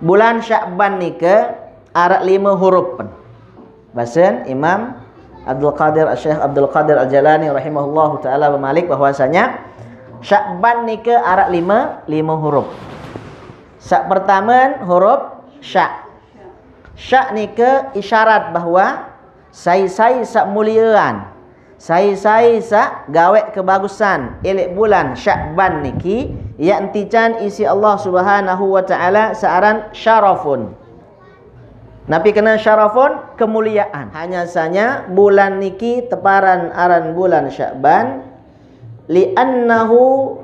bulan Sya'ban ni ke arak 5 huruf pun. Bahasa Imam Syekh Abdul Qadir Al-Jalani rahimahullahu taala bermalik bahwasanya Sya'ban ni ke arak 5 huruf. Syak pertama huruf syak. Syak ni ke isyarat bahawa sai-sai sak muliaan, sai-sai sak gawe kebagusan elek bulan Sya'ban niki ya entican isi Allah Subhanahu wa taala searan syarafun. Nabi kena syarafun kemuliaan. Hanya saja bulan niki teparan aran bulan Sya'ban li'annahu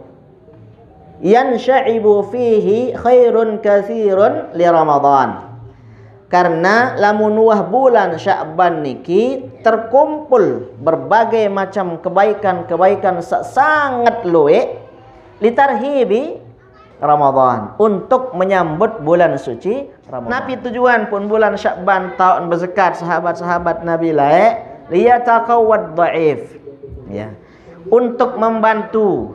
yansha'ibu fihi khairun katsirun li Ramadan. Karena lamun wah bulan Sya'ban niki terkumpul berbagai macam kebaikan-kebaikan sangat luwe litarhibi Ramadan, untuk menyambut bulan suci Ramadan. Nabi tujuan pun bulan Sya'ban tahun berzakat sahabat-sahabat Nabi lae liyataqawwad dhaif, ya, untuk membantu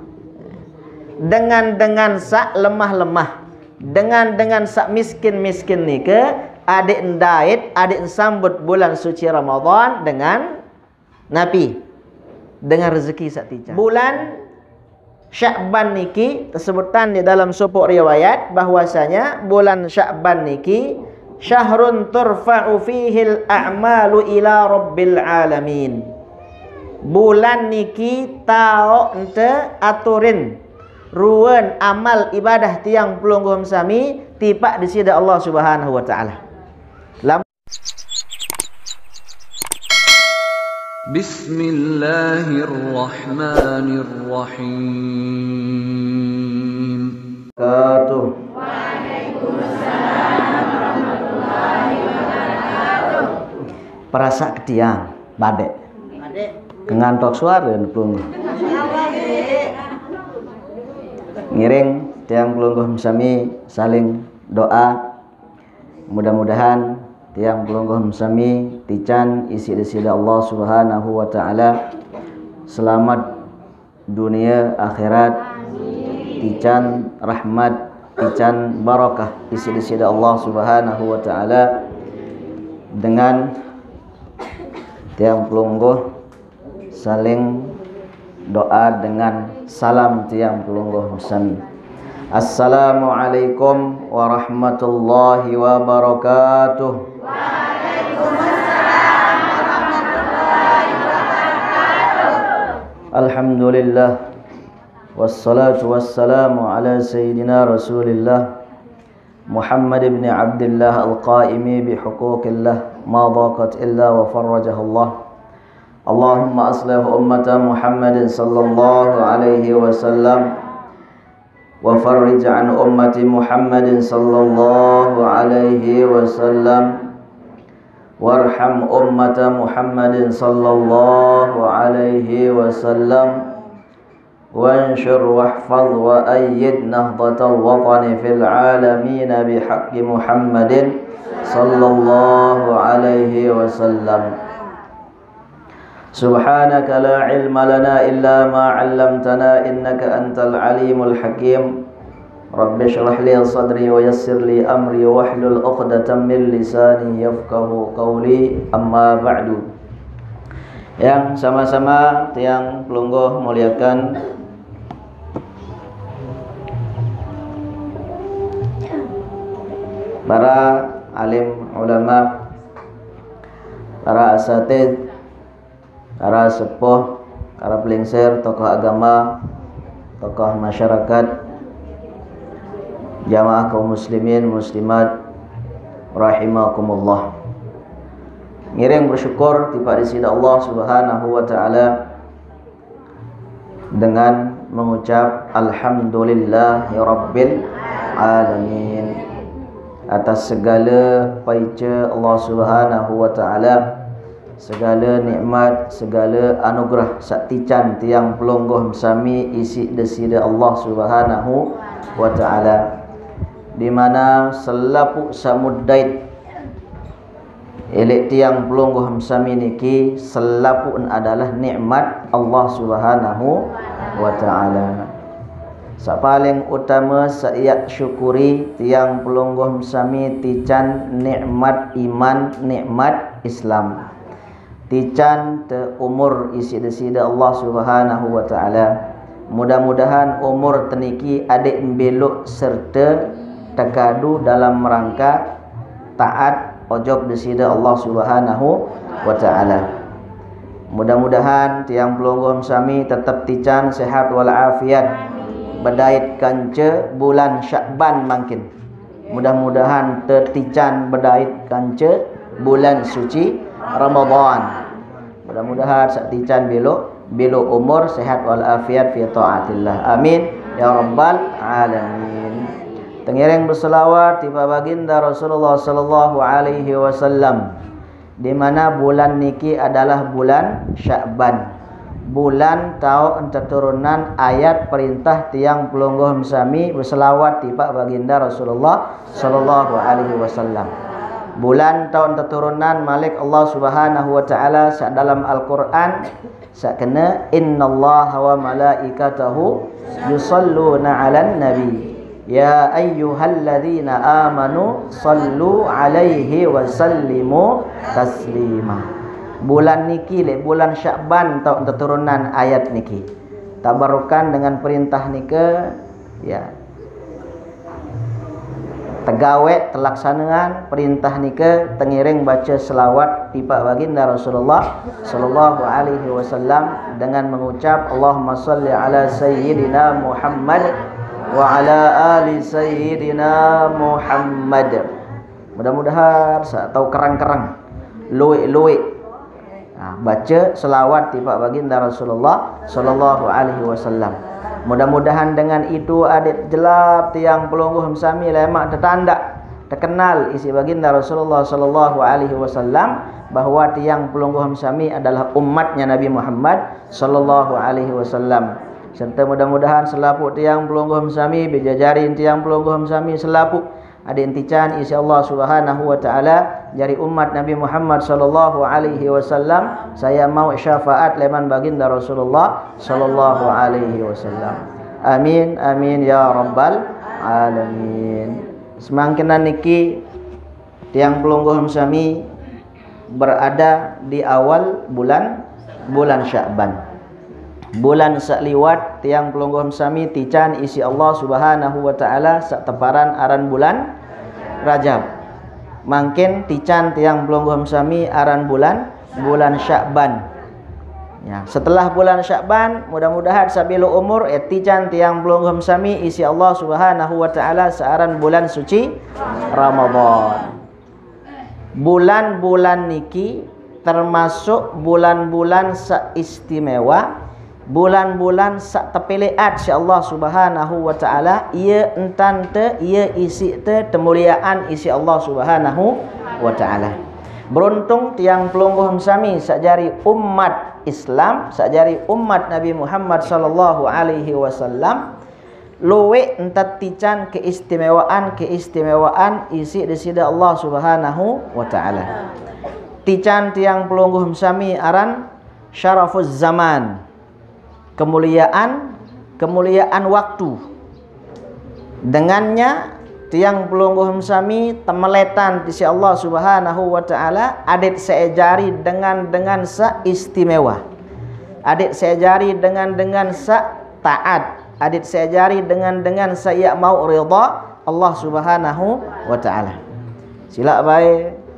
dengan sak lemah-lemah, dengan sak miskin-miskin ni ke adik ndait, adik sambut bulan suci Ramadan dengan Nabi, dengan rezeki sak tica. Bulan Sya'ban niki tersebutan di dalam supuk riwayat bahwasanya bulan Sya'ban niki syahrun turfa'u fihil a'malu ila rabbil alamin. Bulan niki tao ente aturin ruan amal ibadah tiang pelungguh sami tipak di sida Allah Subhanahu wa taala. Bismillahirrahmanirrahim. Waalaikumsalam warahmatullahi wabarakatuh. Perasa ketiang badek. Kengantok suara pelungguh. Ngiring tiang pelungguh sami saling doa. Mudah-mudahan tiang pelungguh sami tican isi desida Allah Subhanahu wa taala selamat dunia akhirat, tican rahmat, tican barakah isi desida Allah Subhanahu wa taala dengan tiang pelungguh saling doa dengan salam tiang pelungguh sami. Assalamualaikum warahmatullahi wabarakatuh. Waalaikumsalam warahmatullahi wabarakatuh. Alhamdulillah wassalatu wassalamu ala sayyidina Rasulillah Muhammad ibn Abdullah al-qaimi bihuquqillah ma daqat illa wa farrajaha Allah. Allahumma aslih ummata Muhammadin sallallahu alaihi wasallam wa farrij an ummati Muhammadin sallallahu alaihi wasallam warham ummata Muhammadin sallallahu alaihi wasallam wanshur wahfaz wa ayyid nahdatal watani fil alamin bihaqqi Muhammadin sallallahu alaihi wasallam. Subhanaka la ilma lana illa ma 'allamtana innaka antal alimul hakim. Rabbi shrah li sadri wa yassir li amri wahlul 'uqdatam min lisani yafqahu qawli. Amma ba'du. Yang sama-sama tiang pelungguh muliakan, para alim ulama, para asatid, para sepuh, para pelingser, tokoh agama, tokoh masyarakat, jamaah kaum muslimin muslimat rahimakumullah. Ngiring bersyukur tiba di sisi Allah Subhanahu wa taala dengan mengucap alhamdulillah ya rabbil alamin atas segala paica Allah Subhanahu wa taala, segala nikmat, segala anugerah saktican tiang pelungguh sami isi desida Allah Subhanahu wa taala, di mana selapuk samudait elek tiang pelungguh sami niki selapuk adalah nikmat Allah Subhanahu wa taala. Sa paling utama saya syukuri tiang pelungguh sami tican nikmat iman, nikmat Islam. Tican te umur isi desida Allah Subhanahu wa taala. Mudah-mudahan umur teniki adik belok serta tekadu dalam rangka taat ojok desida Allah Subhanahu wa taala. Mudah-mudahan tiang pelungguh sami tetap tican sehat wal afiat. Bedait kanca bulan Syakban makin. Mudah-mudahan tertican bedait kanca bulan suci Ramadan. Mudah-mudahan sak tican belok umur sehat wal afiat fi taatillah. Amin ya rabbal alamin. Tengiring berselawat tiba baginda Rasulullah sallallahu alaihi wasallam, di mana bulan niki adalah bulan Syakban. Bulan tahun keturunan ayat perintah tiang pelungguh sami berselawat tiba baginda Rasulullah sallallahu alaihi wasallam. Bulan tahun keturunan Malik Allah Subhanahu wa taala dalam Al-Qur'an sakena innallaha wa malaikatahu yusalluna 'alan nabi ya ayyuhalladzina amanu sallu 'alaihi wa sallimu taslima. Bulan niki bulan Syakban tahun keturunan ayat niki tabarukan dengan perintah nika ya tegawe telaksanaan perintah nika tengiring baca selawat tiba baginda Rasulullah sallallahu alaihi wasallam dengan mengucap Allahumma salli ala sayyidina Muhammad wa ala ali sayyidina Muhammad. Mudah-mudahan tahu kerang-kerang luik-luik baca selawat tiba baginda Rasulullah sallallahu alaihi wasallam. Mudah-mudahan dengan itu adik jelap tiang pelungguh sami lemak tertanda terkenal isi baginda Rasulullah sallallahu alaihi wasallam bahwa tiang pelungguh sami adalah umatnya Nabi Muhammad sallallahu alaihi wasallam. Serta mudah-mudahan selaput tiang pelungguh sami bejajarin tiang pelungguh sami selaput adik tican isi Allah Subhanahu wa taala jari umat Nabi Muhammad sallallahu alaihi wasallam. Saya mau syafaat leman baginda Rasulullah sallallahu alaihi wasallam. Amin amin ya rabbal alamin. Semangkinan niki tiang pelungguh sami berada di awal bulan Syakban. Bulan sakliwat tiang pelungguh sami tican isi Allah Subhanahu wa taala sak teparan aran bulan Rajab. Mungkin tican tiang pelungguh sami aran bulan Syakban. Ya, setelah bulan Syakban mudah-mudahan sabilu umur tican tiang pelungguh sami isi Allah Subhanahu wa taala searan bulan suci Ramadan. Bulan-bulan niki termasuk bulan-bulan seistimewa, bulan-bulan sak terpilihat si Allah Subhanahu wa taala. Ia entan te ia isi te kemuliaan isi Allah Subhanahu wa taala. Beruntung tiang pelungguh sami sakjari umat Islam, sakjari umat Nabi Muhammad sallallahu alaihi wasallam luwe entat tican keistimewaan isi desida Allah Subhanahu wa taala. Tican tiang pelungguh sami aran syarafuz zaman, kemuliaan waktu. Dengannya tiang pelungguh sami temeletan di Allah Subhanahu wa taala adik seejari dengan seistimewa. Adik seejari dengan taat. Adik seejari dengan saya mau ridha Allah Subhanahu wa taala. Sila baik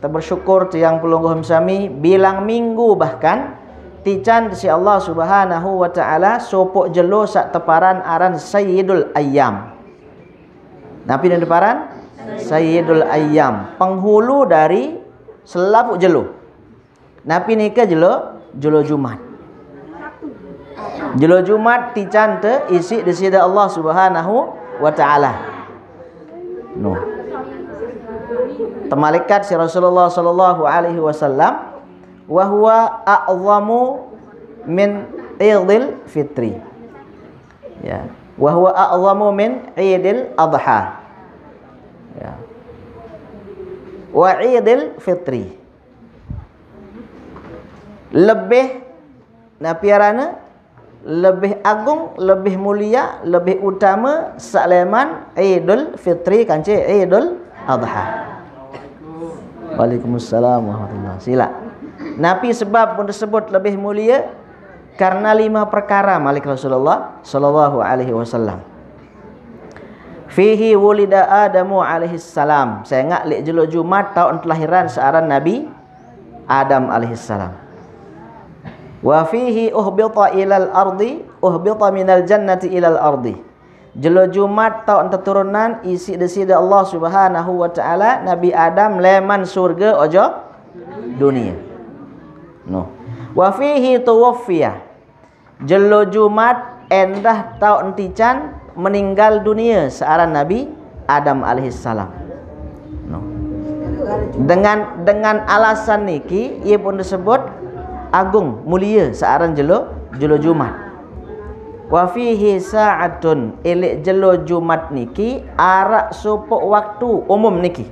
bersyukur tiang pelungguh sami bilang minggu bahkan tican si Allah Subhanahu wa taala sopok jelo sak teparan aran Sayyidul Ayyam. Napi dan deparan Sayyidul Ayyam, penghulu dari selaput jelo. Napi nika jelo Jumat. Jelo Jumat tican te isi desida Allah Subhanahu wa taala. No. Temalikat si Rasulullah sallallahu alaihi wasallam wa huwa a'zamu min Idul Fitri. Ya, wa huwa a'zamu min Idul Adha. Ya. Wa Idul Fitri. Lebih napiarana lebih agung, lebih mulia, lebih utama sakleman Idul Fitri kanci Idul Adha. Waalaikumsalam warahmatullahi. Sila. Nabi sebab pun disebut lebih mulia karena 5 perkara malik Rasulullah sallallahu alaihi wasallam. Fihi wulida Adamu alaihi salam. Saya ingat lek jelo Jumat tahun kelahiran searan Nabi Adam alaihi salam. Wa fihi uhbita ilal ardi, uhbita minal jannati ilal ardi. Jelo Jumat tahun keturunan isi desida Allah Subhanahu wa taala Nabi Adam leman surga ojo dunia. No. Wa fihi tuwaffiya. Jelo Jumat endah tahun tican meninggal dunia searan Nabi Adam alaihissalam. No. Dengan alasan niki ia pun disebut agung mulia searan jelo Jumat. Wa fihi sa'atun ilik jelo Jumat niki arak supuk waktu umum niki.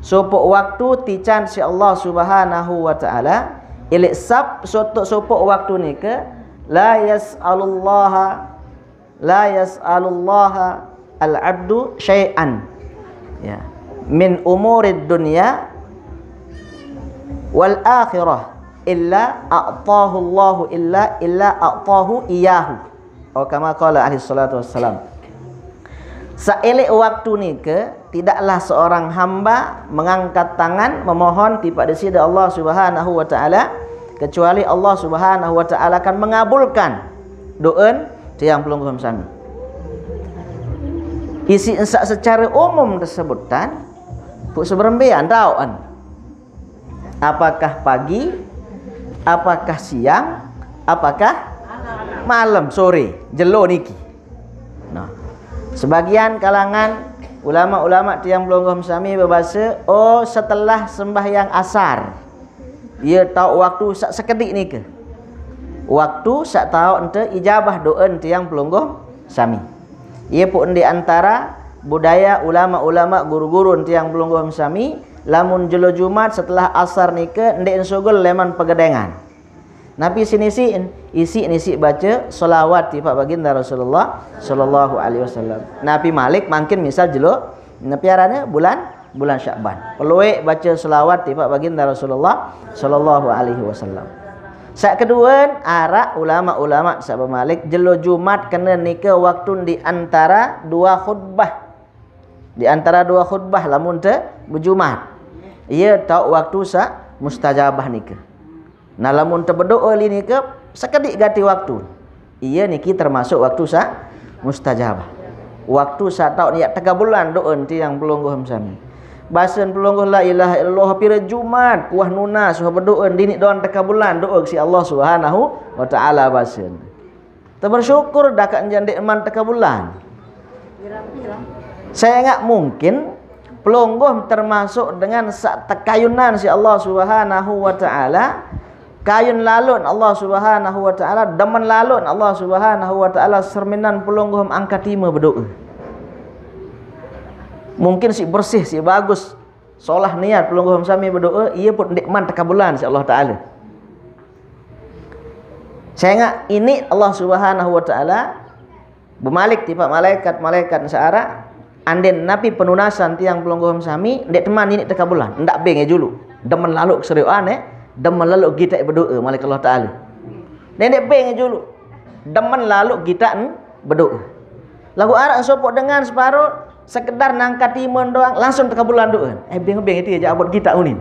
Supuk waktu tican si Allah Subhanahu wa taala ilik supuk waktu niki la yas'alullaha al-'abdu syai'an ya min umurid dunya wal akhirah illa a'tahu Allahu illa a'tahu iyahu. Oh kama qala alaihi salatu wassalam. Saelek waktu ni ke tidaklah seorang hamba mengangkat tangan memohon kepada sida Allah Subhanahu wa taala kecuali Allah Subhanahu wa taala akan mengabulkan doa tiang pelungguh sami. Isi secara umum tersebutkan puk seberembian tauan. Apakah pagi, apakah siang, apakah malam, sore, jelo niki. Nah, sebagian kalangan ulama-ulama tiang pelungguh sami berbahasa, oh setelah sembahyang asar. Ia tahu waktu sak sekedik ni ke. Waktu sak tahu ente ijabah doa tiang pelungguh sami. Ia pun di antara budaya ulama-ulama guru-guru tiang pelungguh sami, lamun jelo Jumat setelah asar ni ke ndek sugul leman pegedengan. Nabi isi baca solawat di Pak Baginda Rasulullah sallallahu alaihi wasallam. Nabi Malik makin misal jelo piaranya bulan Syakban. Peluik baca selawat di Pak Baginda Rasulullah sallallahu alaihi wasallam. Sak kedua arak ulama-ulama sahabat Malik jelo Jumat kena nika waktu di antara 2 khutbah. Di antara 2 khutbah lamun te berjumat. Ia tahu waktu sak mustajabah nika. Nah lamun te berdoa li nika sekedik ganti waktu. Ia niki termasuk waktu sak mustajabah. Waktu sak tahu niat 3 bulan doa tiang pelungguh sami. Bahasan pelungguh la ilaha illallah pira Jumat kuah nuna suha berdoa dinit doan 3 bulan doa si Allah Subhanahu wa taala bahasan. Bersyukur dah kat jandek man 3 bulan. Saya enggak mungkin pelungguh termasuk dengan sak tekayunan si Allah Subhanahu wa taala. Kayun lalun Allah Subhanahu wa taala, demen lalun Allah Subhanahu wa taala serminan pelungguh angkat 5 berdoa. Mungkin si bersih, si bagus, solah niat pelungguh sami berdoa, ia pun nikmat takabulan si Allah taala. Saya ingat ini Allah Subhanahu wa taala bermalik tiap malaikat seara anden napi penunasan tiang pelungguh sami ndek teman ini takabulan, ndak beng julu. Demen lalu keseriuan demen lalu kita berdoa malik Allah taala. Ndek beng julu. Demen lalu kita berdoa. Lagu arak sopok dengan separuh sekedar nangkat iman doang langsung tekabulan doa. Beng itu aja abot kita unin.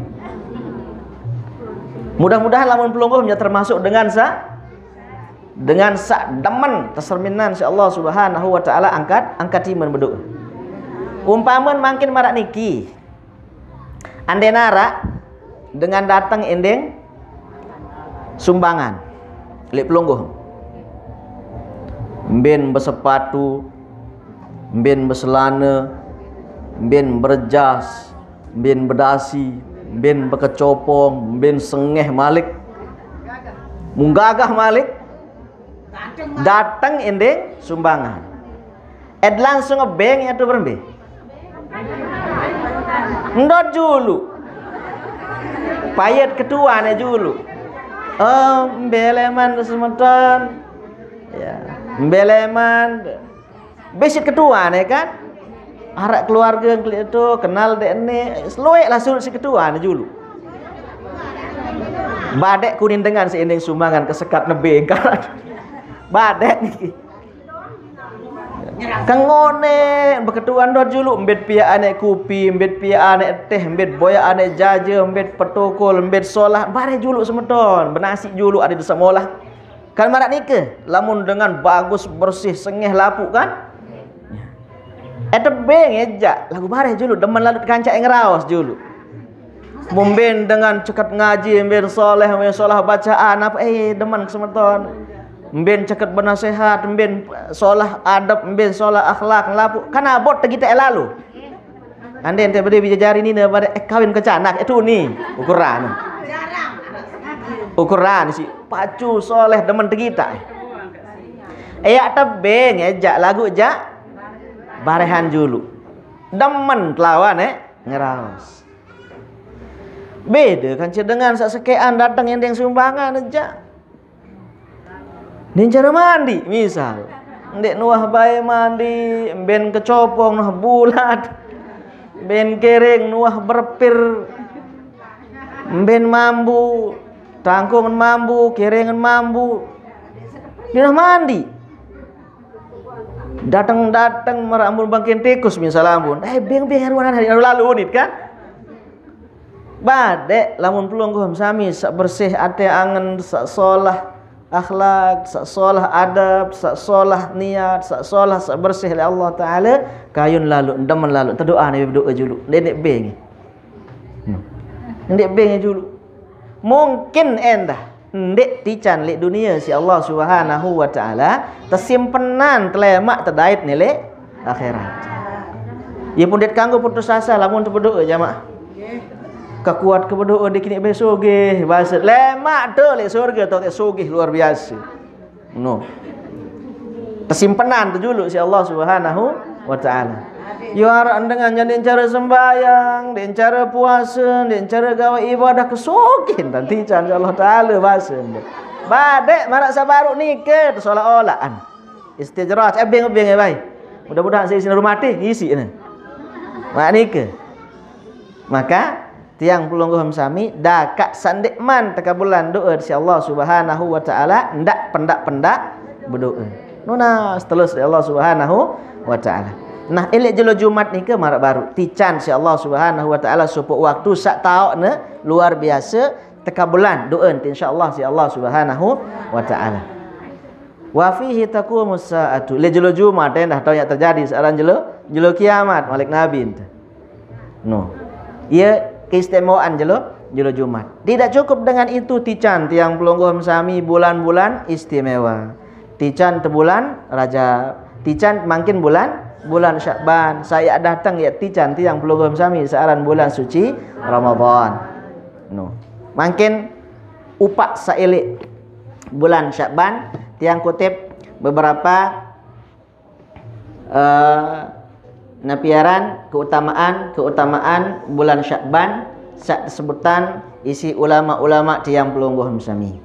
Mudah-mudahan lamun pelungguhnya termasuk dengan demen terserminan si Allah Subhanahu wa taala angkat iman berdoa. Umpaman makin marak niki. Ande narak dengan datang endeng sumbangan lek pelungguh. Mben bersepatu, mben berselana, mben berjas, mben berdasi, mben berkecopong, mben sengeh malik. Munggagah malik datang endeng sumbangan. Ed langsung ngebeng atau berembe? Ndot julu. Payet ketua ne julu. Beleman semeton Ya, beleman besit ketua nih kan. Arak keluarga itu kenal dek ni, seluek lah suruh si ketua ni dulu. Badek kuning dengan seinding sumbangan kesekat nebeng kan. Badek ni. Kangone berketuan dot dulu embet pia ane kopi, embet pia ane teh, embet boya ane jaje, embet petokol, embet solah, bare dulu semeton, benasi dulu ada di semolah. Kan marak nikah, lamun dengan bagus bersih sengeh lapuk kan? Beng eja, lagu bare dulu demen lalu kancak ngeraos dulu. Mumben dengan cekat ngaji, mben soleh bacaan apa demen semeton. Mben ceket bernasihat, mben solah adab, mben solah akhlak lapu. Kan abot kita lalu. Ande ente bade bija jari ni pada kawin ke canak itu ni ukuran. Ukuran si pacu soleh demen kita. Tebeng eja lagu ja barehan dulu. Demen lawan ngeraos. Beda kan dengan sasekean datang yang sumbangan aja. Nin cara mandi misal ndek nuah bae mandi ben kecopong nuah bulat ben kering nuah berpir ben mambu tangkungan mambu keringan mambu dia mandi datang merambun bangkin tikus misal ampun beng haruan hari lalu nit kan badek lamun pelungguh sami sak bersih ate angen sak solah akhlak, sak solah adab, sak solah niat, sak solah sak bersih oleh Allah Ta'ala kayun lalu, demen lalu terdoa ni berdoa dulu ndek beng ndek beng dulu mungkin endah ndek tican lek dunia si Allah Subhanahu wa Ta'ala tersimpenan telemak terdait ni lek akhirat ya pun det kanggo putus asa lamun tu berdoa jamaah kekuat keberdoa di kini besogeh bahasa lemak tu lek surga tau sogeh luar biasa no tersimpenan tu dulu si Allah Subhanahu wa Ta'ala yo arek dengan jadi cara sembahyang den cara puasa den cara gawe ibadah kesogeh nanti can Allah Ta'ala bahasa badek marak sabaru nikah seolah-olahan istijrah beng baik mudah-mudahan saya sinar rumah teh isi ni mak nikah maka tiang pelungguh sami dakak sandekman tekabulan doa si Allah Subhanahu wa Ta'ala ndak pendak berdoa nuna setelus Allah Subhanahu wa Ta'ala nah elek jelo Jumat ni ke marak baru tican si Allah Subhanahu wa Ta'ala supuk waktu sak tauk ne luar biasa tekabulan doa insyaallah si Allah Subhanahu wa Ta'ala wa fihi taqumus saatu le jelo Jumat dah tahu yang terjadi sekarang jelo kiamat malik nabi no ia keistimewaan jelo Jumat. Tidak cukup dengan itu tican tiang pelungguh sami bulan-bulan istimewa. Tican te bulan Rajab. Tican makin bulan Syakban. Saya datang ya tican tiang pelungguh sami searan bulan suci Ramadan. No. Makin upak saelik bulan Syakban tiang kutip beberapa napiaran keutamaan bulan Syakban sak sebutan isi ulama-ulama tiang pelungguh sami.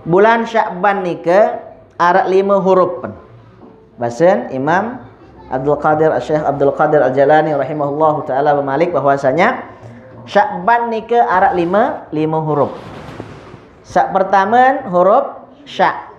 Bulan Syakban ni ke arak 5 huruf pen. Bahasan Imam Syekh Abdul Qadir Al-Jalani rahimahullahu taala bermalik bahwasanya Syakban ni ke arak 5 huruf. Sak pertama huruf syak.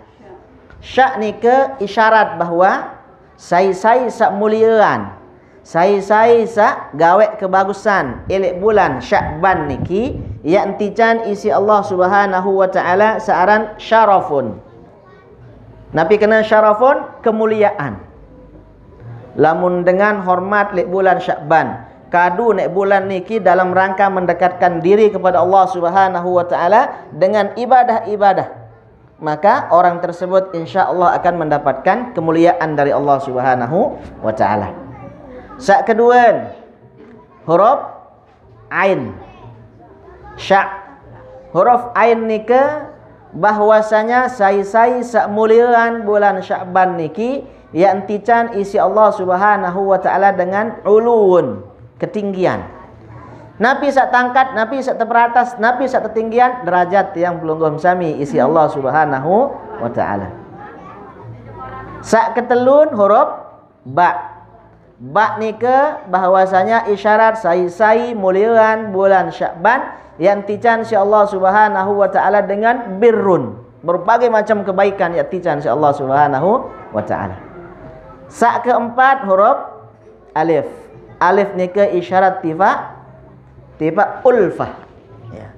Syak ni ke isyarat bahawa sai sak muliaan sai sak gawe kebagusan elek bulan Syakban niki yang tican isi Allah Subhanahu wa Ta'ala searan syarafun napi kena syarafun kemuliaan lamun dengan hormat lek bulan Syakban kadu nek bulan niki dalam rangka mendekatkan diri kepada Allah Subhanahu wa Ta'ala dengan ibadah-ibadah maka orang tersebut insya-Allah akan mendapatkan kemuliaan dari Allah Subhanahu wa Ta'ala. Sak kedua huruf ain syak huruf ain ni ke bahwasanya sai sak muliaan bulan Syakban niki yang tican isi Allah Subhanahu wa Ta'ala dengan ulun ketinggian napi sak tangkat napi sak teperatas napi sak ketinggian derajat yang pelungguh sami isi Allah Subhanahu wa Ta'ala Sak ketelun huruf ba. Ba ni ke bahwasanya isyarat sai-sai muliaan bulan Sya'ban yang tican si Allah Subhanahu wa taala dengan birrun. Berbagai macam kebaikan yang tican si Allah Subhanahu wa taala. Sak keempat huruf alif. Alif ni ke isyarat tifa ulfah. Ya.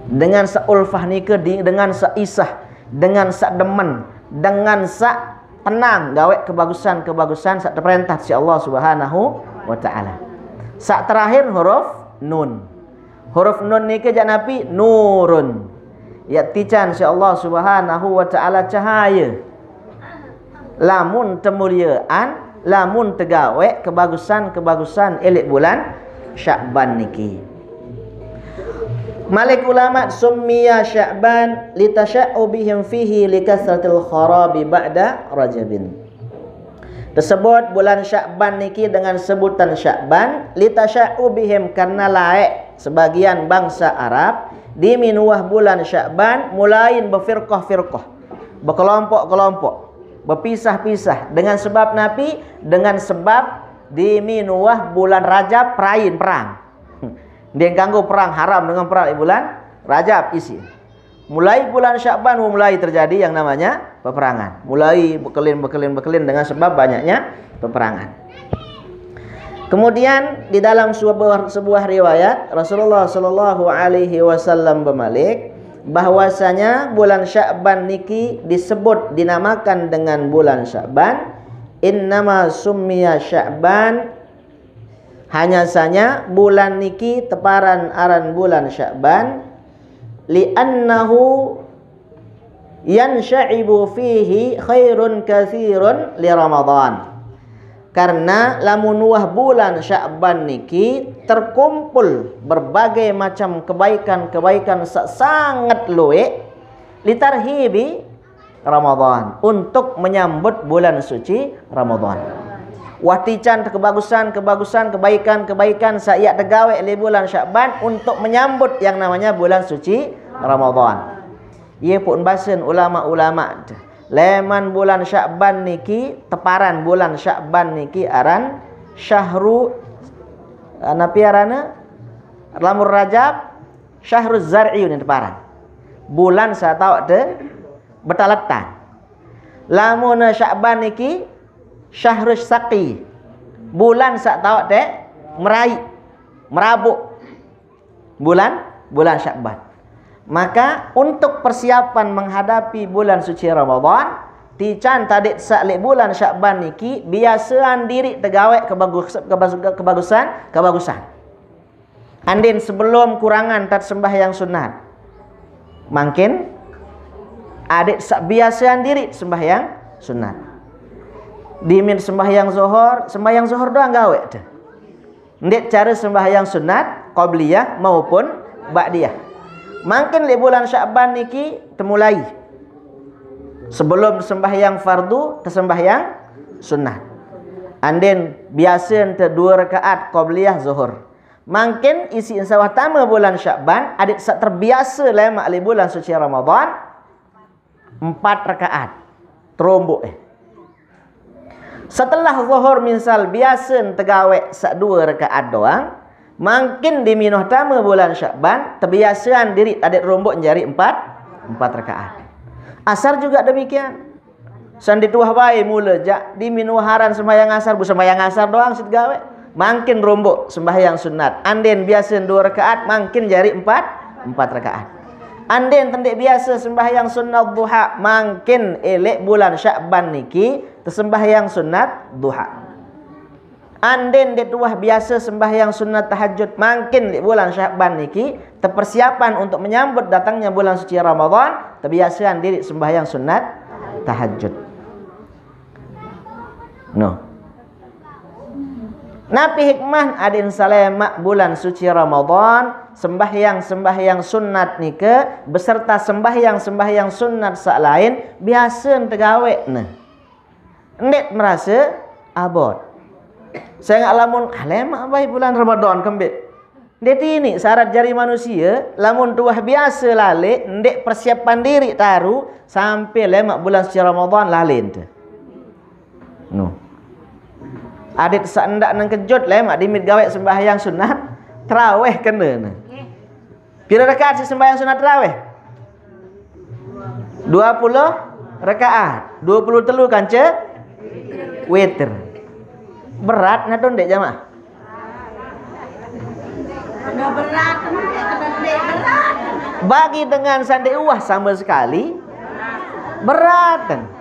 Dengan seulfah ni ke dengan seisah, dengan sedemen, dengan tenang gawe kebagusan sak perintah si Allah Subhanahu wa taala. Sak terakhir huruf nun. Huruf nun ni ke janapi nurun. Ya tican si Allah Subhanahu wa taala cahaya. Lamun temuliaan, lamun tegawe kebagusan elok bulan Sya'ban niki. Malik ulama summiya Sya'ban litasya'ubihim fihi likasratil kharabi ba'da Rajabin. Tersebut bulan Sya'ban niki dengan sebutan Sya'ban litasya'ubihim karena laik sebagian bangsa Arab di minuah bulan Sya'ban mulain berfirqah-firqah, berkelompok-kelompok, berpisah-pisah dengan sebab napi, dengan sebab di minuah bulan Rajab perain perang. Dia ganggu perang haram dengan perang di bulan Rajab isi. Mulai bulan Sya'ban mulai terjadi yang namanya peperangan. Mulai bekelin dengan sebab banyaknya peperangan. Kemudian di dalam sebuah riwayat Rasulullah sallallahu alaihi wasallam bermalik bahwasanya bulan Sya'ban niki dinamakan dengan bulan Sya'ban. Innama summiya Sya'ban, hanya saja bulan niki teparan aran bulan Sya'ban li'annahu yansha'ibu fihi khairun katsirun li Ramadan. Karena lamun wah bulan Sya'ban niki terkumpul berbagai macam kebaikan-kebaikan sangat luwe litarhibi Ramadan, untuk menyambut bulan suci Ramadan. Wahtican kebagusan, kebaikan saya tegawe di bulan Sya'ban untuk menyambut yang namanya bulan suci Ramadan. Ia pun bahasan ulama-ulama leman bulan Sya'ban niki teparan bulan Sya'ban niki aran syahru napi arana lamur Rajab syahruz zar'i ni teparan. Bulan saya tahu de betalatan. Lamun Sya'ban niki syahrus saqi, bulan sak tahu dek merabuk bulan Sya'ban. Maka untuk persiapan menghadapi bulan suci Ramadan, tican tadi saklik bulan Sya'ban niki biasaan diri tegawe kebagusan. Andin sebelum kurangan tat sembahyang sunat, makin adik biasaan diri sembahyang sunat. Dimin sembahyang zuhur doang gawe tu. Ndik cara sembahyang sunat qabliyah maupun ba'diyah. Makin di bulan Sya'ban niki temulai. Sebelum sembahyang fardu ke sembahyang sunat. Andin biasa ente 2 rakaat qabliyah zuhur. Makin isi insawah tama bulan Sya'ban adik terbiasa lemak di bulan suci Ramadan 4 rakaat. Terombok Setelah zuhur misal biasa tegawe sak 2 rakaat doang, makin di minuh tama bulan Sya'ban terbiasaan diri adik rombok jari 4 rakaat. Asar juga demikian. Sandi tuah bae mula jak di minuh haran sembahyang asar, bu sembahyang asar doang sit gawe. Makin rombok sembahyang sunat. Anden biasa 2 rakaat, makin jari 4 rakaat. Anden tendek biasa sembahyang sunat duha, makin elek bulan Sya'ban niki sembahyang sunat duha. Anden dek tuah biasa sembahyang sunat tahajud, makin di bulan Sya'ban niki terpersiapan untuk menyambut datangnya bulan suci Ramadan, terbiasaan diri sembahyang sunat tahajud. Nabi hikmah adin salema bulan suci Ramadan sembahyang sunat nika beserta sembahyang sunat sak lain biasa tegawe ndet merasa abot. Saya ngak lamun lemak baik bulan Ramadan kembik. Ndet ini syarat jari manusia lamun tuah biasa lale ndet persiapan diri taru sampai lemak bulan suci Ramadan lalen tu. No. Adit sandak nang kejut le mak dimit gawe sembahyang sunat tarawih kena. Pira rakaat sembahyang sunat tarawih? 20 rakaat. 23 kanca witir. Berat ngadon dek jamaah. Berat. Bagi dengan sandi uah sama sekali berat.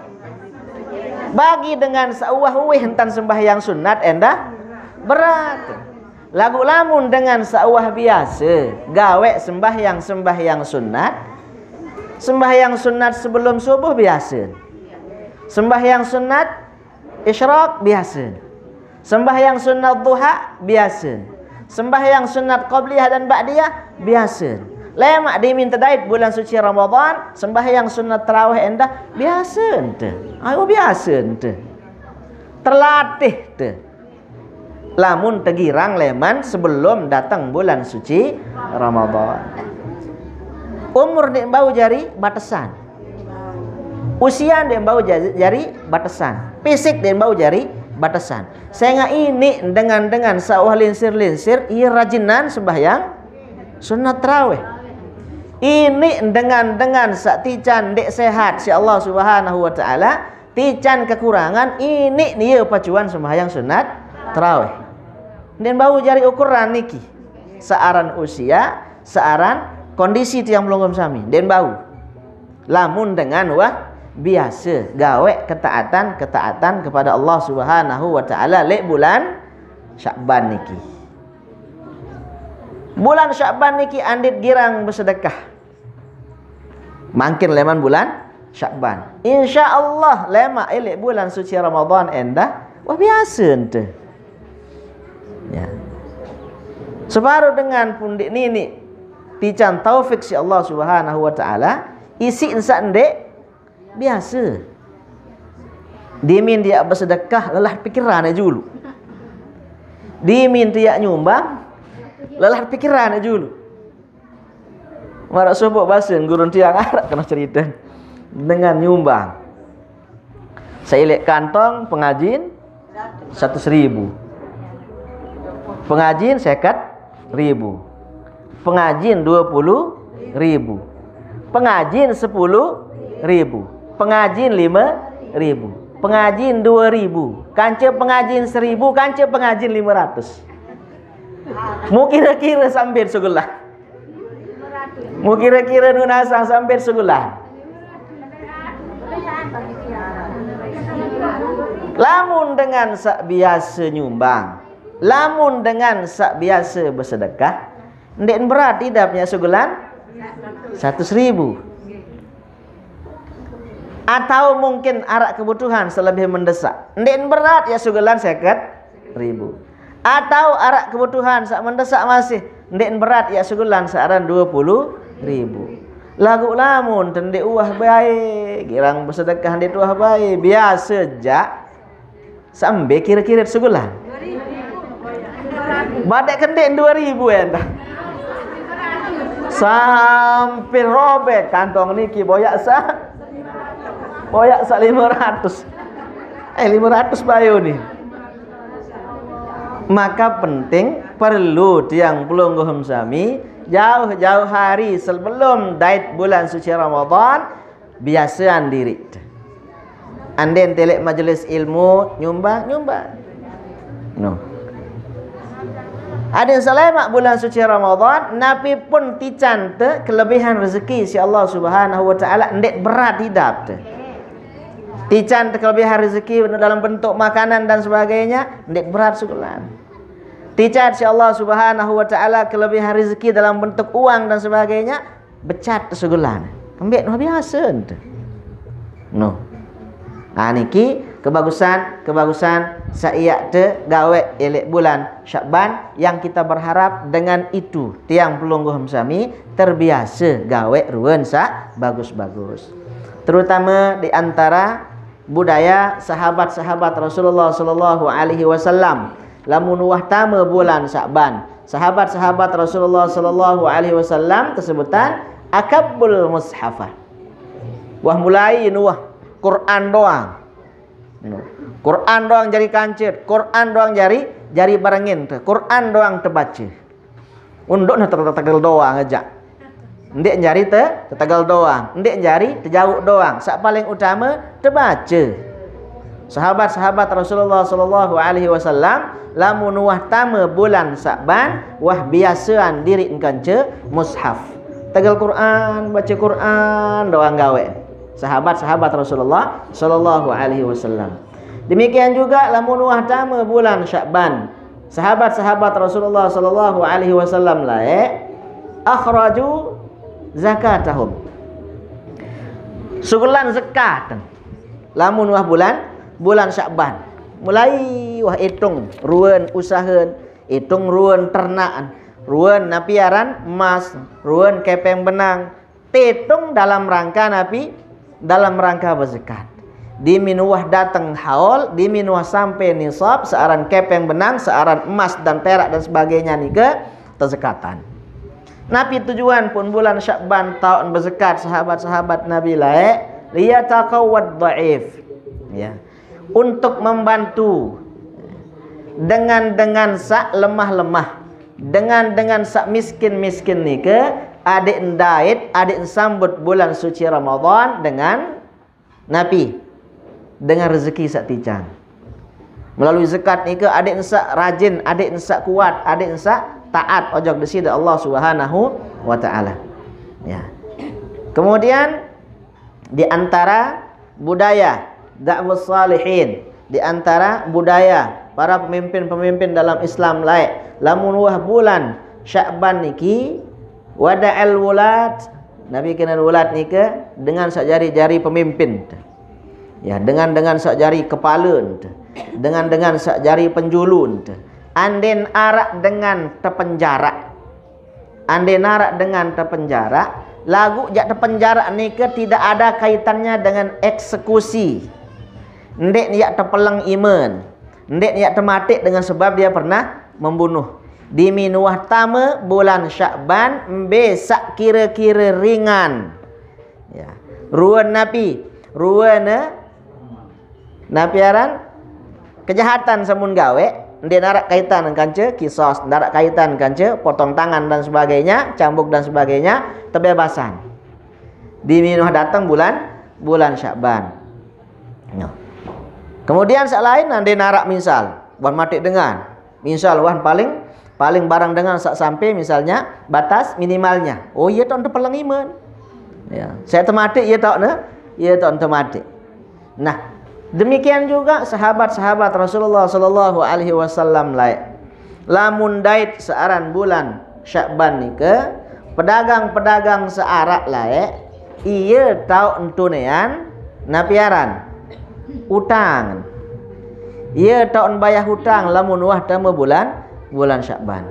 Bagi dengan sauah-uih hentan sembahyang sunat endah berat. Lagu lamun dengan sauah biasa gawe sembahyang sunat. Sembahyang sunat sebelum subuh biasa. Sembahyang sunat isyraq biasa. Sembahyang sunat duha biasa. Sembahyang sunat qabliyah dan ba'diyah biasa. Lemak diminta dait bulan suci Ramadan, sembahyang sunat tarawih endah biasa ente. Ayo biasa ente. Terlatih te. Lamun tegirang leman sebelum datang bulan suci Ramadan. Umur dek bau jari batasan. Usia dek bau jari batasan. Fisik dek bau jari batasan. Sehingga ini dengan sawah linsir-linsir ia rajinan sembahyang sunat tarawih. Ini dengan sak tican dek sehat si Allah Subhanahu wa taala, tican kekurangan ini dia pacuan sembahyang sunat tarawih. Dan bau jari ukuran niki. Searan usia, searan kondisi tiang belum sami. Dan bau. Lamun dengan wah biasa gawe ketaatan kepada Allah Subhanahu wa taala lek bulan Sya'ban niki. Bulan Sya'ban niki andit girang bersedekah. Makin leman bulan Sya'ban. Insyaallah lema elek bulan suci Ramadan endah wah biasa ente. Ya. Separuh dengan pundik nini tican taufik si Allah Subhanahu wa taala isi insan dek biasa. Dimin dia bersedekah lelah pikirannya dulu. Dimin dia nyumbang lelah pikirannya dulu. Marak sobok basen gurun tiang Arab kena cerita dengan nyumbang. Saya lihat kantong pengajin 100.000. Pengajin 50.000. Pengajin 20.000. Pengajin 10.000. Pengajin 5.000. Pengajin 2.000. Kanca pengajin 1.000. Kanca pengajin 500. Mu kira-kira sambil segelah. Mu kira-kira nunasang sambil segelah. Lamun dengan sak biasa nyumbang, lamun dengan sak biasa bersedekah, ndek berat tidaknya segelan 100.000. Atau mungkin arak kebutuhan selebih mendesak, ndek berat ya segelan 50.000. Atau arak kebutuhan sak mendesak masih ndek berat ya segelan searan 20.000. Lagu lamun tendek uah baik, girang bersedekah ndek uah baik, biasa jak sampai kira-kira segelan. Badek kendek 2.000 entah. Sampai robek kantong niki boyak sak 500. 500 bayu nih. Maka penting perlu tiang pelungguh sami jauh-jauh hari sebelum dait bulan suci Ramadan biasaan diri. Anden telek majelis ilmu nyumbang. No. Ada selama bulan suci Ramadan napi pun tican te kelebihan rezeki si Allah Subhanahu wa taala ndek berat hidup te. Tican te kelebihan rezeki dalam bentuk makanan dan sebagainya ndek berat segelan. Tican si Allah Subhanahu wa taala kelebihan rezeki dalam bentuk uang dan sebagainya becat segelan. Kembek no biasa te. No. Niki kebagusan saya te gawe elek bulan Sya'ban yang kita berharap dengan itu tiang pelungguh sami terbiasa gawe ruwen sa bagus-bagus. Terutama di antara budaya sahabat-sahabat Rasulullah sallallahu alaihi wasallam. Lamun wah tama bulan Sya'ban, sahabat-sahabat Rasulullah sallallahu alaihi wasallam tersebutan akabbul mushafah. Wah mulai wah Quran doang. Quran doang jari kancut, Quran doang jari barengin, Quran doang terbaca. Unduk nah tertegal doang aja. Ndik jari tertegal doang, ndik jari terjauh doang. Sak paling utama terbaca. Sahabat-sahabat Rasulullah sallallahu alaihi wasallam lamun wah tama bulan Sa'ban wah biasaan diri kanca mushaf. Tegal Quran, baca Quran doang gawe. Sahabat-sahabat Rasulullah sallallahu alaihi wasallam. Demikian juga lamun wah tama bulan Sya'ban, sahabat-sahabat Rasulullah sallallahu alaihi wasallam akhraju zakatahum. Sugulan zakat. Lamun wah bulan Sya'ban, mulai wah hitung ruan usahaan, hitung ruan ternaan, ruan napiaran emas, ruan kepeng benang, hitung dalam rangka berzakat. Di minuah datang haul, di minuah sampai nisab, searan kepeng benang, searan emas dan perak dan sebagainya ni ke terzakatan. Nabi tujuan pun bulan Sya'ban tahun berzakat sahabat-sahabat Nabi liyataqawwad dhaif. Ya. Untuk membantu dengan sak lemah-lemah, dengan sak miskin-miskin ni ke adik ndait, adik sambut bulan suci Ramadan dengan Nabi, dengan rezeki sak ticang. Melalui zakat ni ke adik sak rajin, adik sak kuat, adik sak taat ojok desida Allah Subhanahu wa taala. Ya. Kemudian di antara budaya dakwah salihin, di antara budaya para pemimpin-pemimpin dalam Islam lamun wah bulan Sya'ban niki wada'al wulad, Nabi kenal wulad nika dengan sak jari-jari pemimpin. Ya, dengan sak jari kepala, dengan sak jari penjulun. Anden arak dengan terpenjara. Anden arak dengan terpenjara, lagu jak terpenjara nika tidak ada kaitannya dengan eksekusi. Ndek niat terpelang iman, ndek niat termatik dengan sebab dia pernah membunuh. Di minuah tama bulan Sya'ban besak kira-kira ringan. Ya. Ruan Nabi, napiaran kejahatan samun gawe, ndek narak kaitan dengan kanca kisos, narak kaitan kanca potong tangan dan sebagainya, cambuk dan sebagainya, tebebasan. Di minuah datang bulan Sya'ban. No. Kemudian sak lain ande narak misal wan mati dengan misal wan paling barang dengan sak sampai misalnya batas minimalnya. Oh ia tak terpelang iman. Ya, saya termati ia tak termati. Nah, demikian juga sahabat-sahabat Rasulullah sallallahu alaihi wasallam lamun dait searan bulan Sya'ban ni ke pedagang-pedagang searak ia tahu entunean napiaran utang. Ia tak bayar hutang lamun wah tama bulan Sya'ban.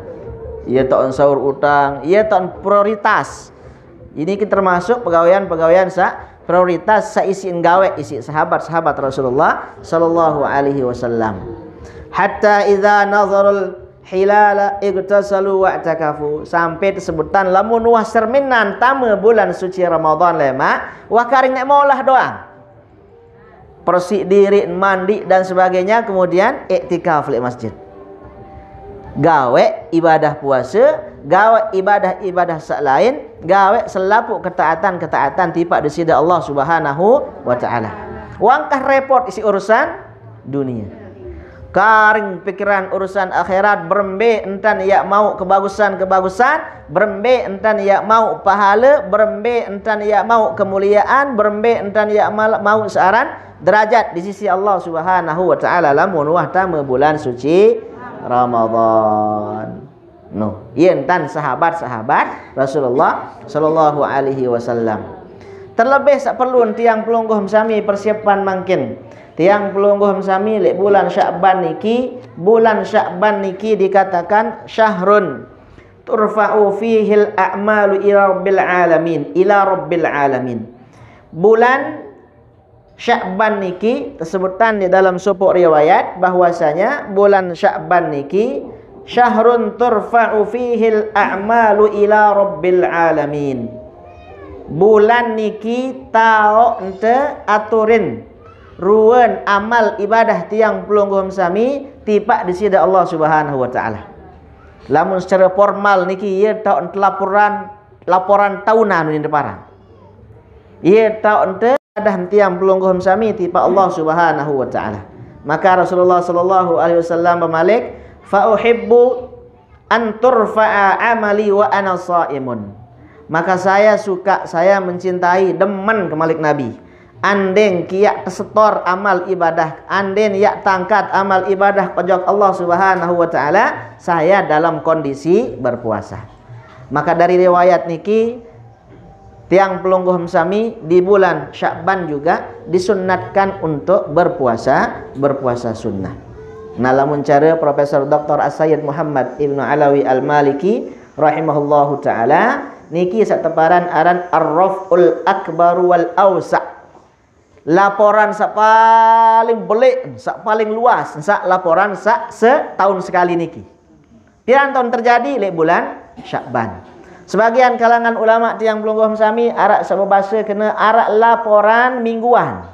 Ia tak sahur utang, ia tak prioritas. Ini kita termasuk pegawaian prioritas sa isi gawe isi sahabat-sahabat Rasulullah sallallahu alaihi wasallam. Hatta idza nazarul hilala igtasalu wa'takafu, sampai tesebutan lamun wah serminan tama bulan suci Ramadan lema wah karing nek maulah doang. Persik diri, mandi dan sebagainya, kemudian iktikaf di masjid. Gawe ibadah puasa, gawe ibadah sak lain, gawe selapuk ketaatan tipak desida Allah Subhanahu wa taala. Wangkah repot isi urusan dunia. Karing pikiran urusan akhirat, berembe entan ia mau kebagusan, berembe entan ia mau pahala, berembe entan ia mau kemuliaan, berembe entan ia mau searan derajat di sisi Allah Subhanahu wa taala lamun wah tama bulan suci Ramadan. No, yentan sahabat-sahabat Rasulullah sallallahu alaihi wasallam. Terlebih sak perlu tiang pelungguh sami persiapan mangkin. Tiang pelungguh sami lek bulan Sya'ban niki dikatakan syahrun turfa'u fihil a'malu ila rabbil alamin. Bulan Sya'ban niki tersebutkan di dalam suatu riwayat bahwasanya bulan Sya'ban niki syahrun turfa'u fihil a'malu ila rabbil alamin. Bulan niki tao ente aturin ruan amal ibadah tiang pelungguh sami tipak di sida Allah Subhanahu wa taala. Lamun secara formal niki ia tau laporan tahunan ni depan. Ia tau ente ibadah tiang pelungguh sami tipak Allah Subhanahu wa taala. Maka Rasulullah sallallahu alaihi wasallam bermalik, fa uhibbu an turfa'a amali wa ana shaimun. Maka saya suka, saya mencintai, demen ke malik Nabi. Andeng kiak tersetor amal ibadah, anden yak tangkat amal ibadah pojok Allah Subhanahu wa taala, saya dalam kondisi berpuasa. Maka dari riwayat niki tiang pelungguh sami di bulan Sya'ban juga disunnatkan untuk berpuasa sunnah. Nah, lamun cara Profesor Dr. As-Sayyid Muhammad Ibnu Alawi Al-Maliki rahimahullahu taala niki sateparan aran Ar-Raf'ul Akbar wal Awsa'. Laporan sak paling belik, sak paling luas, sak laporan sak setahun sekali niki. Pirang tahun terjadi lek bulan Sya'ban. Sebagian kalangan ulama tiang pelungguh sami arak sababasa kena arak laporan mingguan.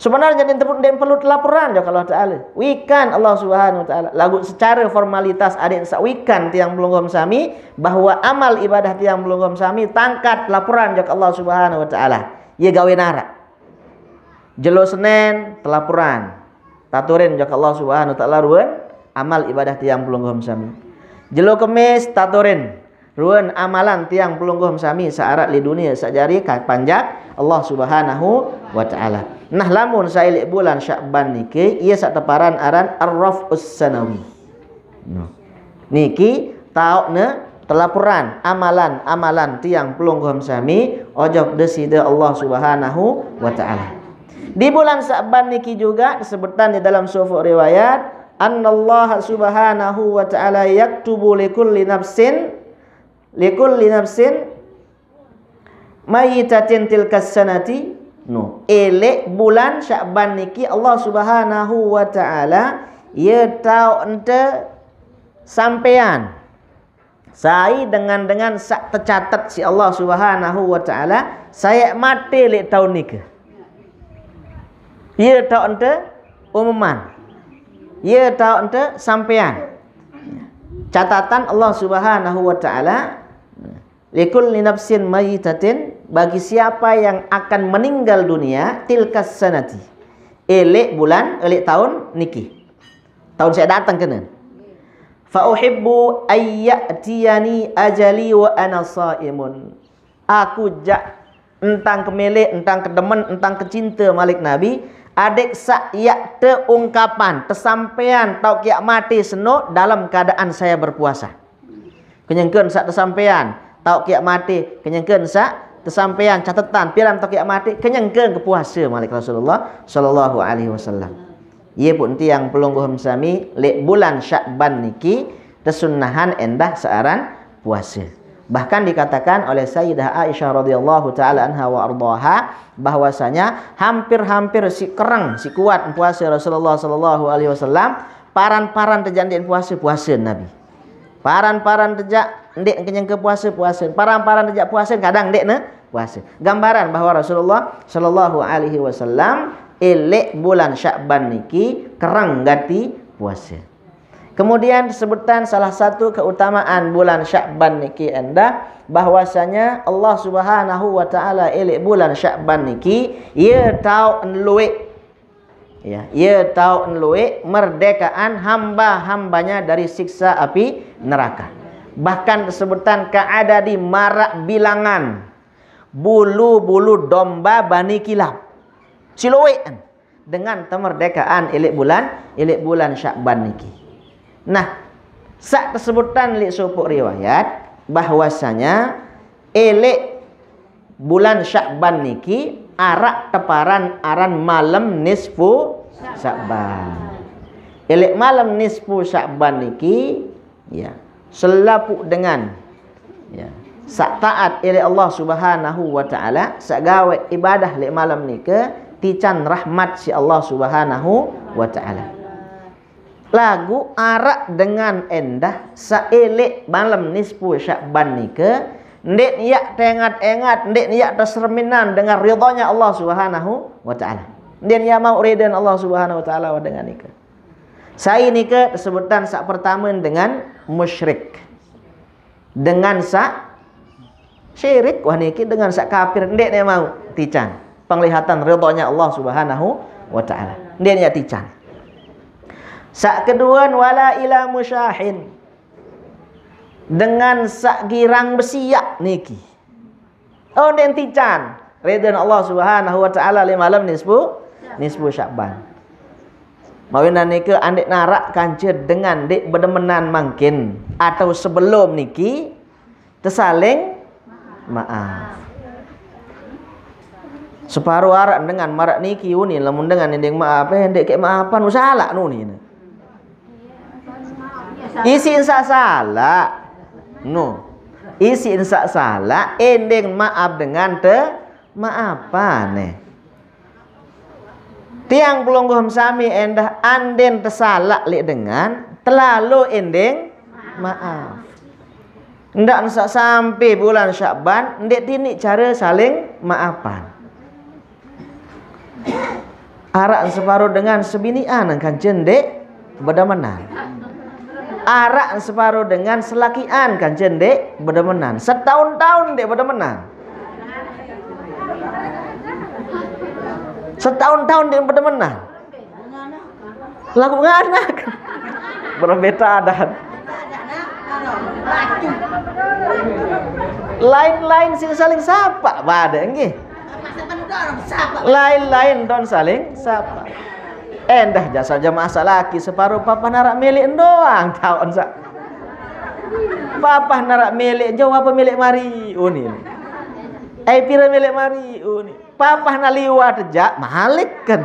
Sebenarnya dia perlu laporan je kalau Ta'ala. Wikan Allah Subhanahu wa taala. Lagu secara formalitas adik sak wikan tiang pelungguh sami bahawa amal ibadah tiang pelungguh sami tangkat laporan je Allah Subhanahu wa taala. Ia gawe narak. Jelo Senin telapuran taturin jak Allah Subhanahu wa taala ruan amal ibadah tiang pelungguh sami. Jelo Kemis taturin ruan amalan tiang pelungguh sami saarat li dunia sajari panjak Allah Subhanahu wa taala. Nah, lamun sailek bulan Sya'ban niki ia sak teparan aran Ar-Raf'us Sanawi. Niki taukna telapuran amalan tiang pelungguh sami ojok desida Allah Subhanahu wa taala. Di bulan Sya'ban niki juga disebutkan di dalam sufuk riwayat annallaha subhanahu wa ta'ala yaktubu likulli nafsin mayitatin tilkas sanati. Elek bulan Sya'ban niki Allah Subhanahu wa ta'ala ia tahu ente sampean saya dengan sak tercatat si Allah Subhanahu wa ta'ala saya mati lek tahun niki. Ia tahu ente umuman. Ia tahu ente sampean. Catatan Allah Subhanahu wa taala likulli nafsin mayitatin bagi siapa yang akan meninggal dunia tilkas sanati. Elek bulan, elek tahun niki. Tahun saya datang kena. Fa uhibbu ayyatiyani ajali wa ana shaimun. Aku jak entang kemelek, entang kedemen, entang kecinta malik Nabi. Adik sak yak teungkapan tersampaian tau kiak mati seno dalam keadaan saya berpuasa. Kenyengkeun sak tersampaian tau kiak mati, kenyengkeun sak tersampaian catatan piran tau kiak mati, kenyengkeun ke puasa malik Rasulullah sallallahu alaihi wasallam. Ye pun tiang pelungguh sami lek bulan Sya'ban niki tersunnahan endah searan puasa. Bahkan dikatakan oleh Sayyidah Aisyah radhiyallahu taala anha wa ardhaha bahwasanya hampir-hampir si kerang si kuat puasa Rasulullah sallallahu alaihi wasallam paran-paran terjadian puasa Nabi. Paran-paran terjak ndek kenyang ke puasa. Paran-paran terjak puasa kadang ndek ne puasa. Gambaran bahawa Rasulullah sallallahu alaihi wasallam elek bulan Sya'ban niki kerang gati puasa. Kemudian disebutkan salah satu keutamaan bulan Sya'ban niki endah bahwasanya Allah Subhanahu wa taala elek bulan Sya'ban niki ia tau enluik ia tau enluik merdekaan hamba-hambanya dari siksa api neraka. Bahkan disebutkan keadadi marak bilangan bulu-bulu domba Bani Kilab ciluik dengan kemerdekaan elek bulan Sya'ban niki. Nah, sak tersebutkan li supuk riwayat bahwasanya elek bulan Sya'ban niki arak teparan aran malam nisfu Sya'ban. Elek malam nisfu Sya'ban niki ya selapuk dengan ya sak taat elek Allah Subhanahu wa taala sak gawe ibadah lek malam nika tican rahmat si Allah Subhanahu wa taala. Lagu arak dengan endah saelek malam nisfu Sya'ban nika ndek niat tengat-engat ndek niat terserminan dengan ridhonya Allah Subhanahu wa taala. Dia ya mau ridhan Allah Subhanahu wa taala dengan nikah. Saya nikah sebutan sak pertama dengan musyrik. Dengan sak syirik wah niki dengan sak kafir ndek dia mau tican. Penglihatan ridhonya Allah Subhanahu wa taala. Dia nya tican. Sak kedua wala ila musyahin. Dengan sak girang besiak niki. Oh den tican. Ridhan Allah Subhanahu wa taala li malam nisfu Sya'ban. Mawina niki andek narak kanca dengan dek bedemenan mungkin atau sebelum niki tersaling maaf. Separuh arak dengan marak niki uni lamun dengan ndek maaf ndek kek maafan salah nu ni. Isi insa salah. No. Isi insa salah ending maaf dengan maafan nih. Tiang pelungguh sami endah anden tersalak li dengan terlalu ending maaf. Ndak sampai bulan Sya'ban ndek tini cara saling maafan. Arak separuh dengan sebinian kan jendek bedemenan. Arak separuh dengan selakian kan jendek bedemenan. Setahun-tahun ndek bedemenan. Setahun-tahun dia bertemenan. Lagu nganak. Berbeda adat. Lain-lain sing saling sapa pada nggih. Lain-lain don saling sapa. Endah jasa jamaah salaki separuh papa narak milik doang tahun sak. Papa narak milik jauh apa milik mari uni. Pira milik mari uni. Papa na liwat jak malik kan.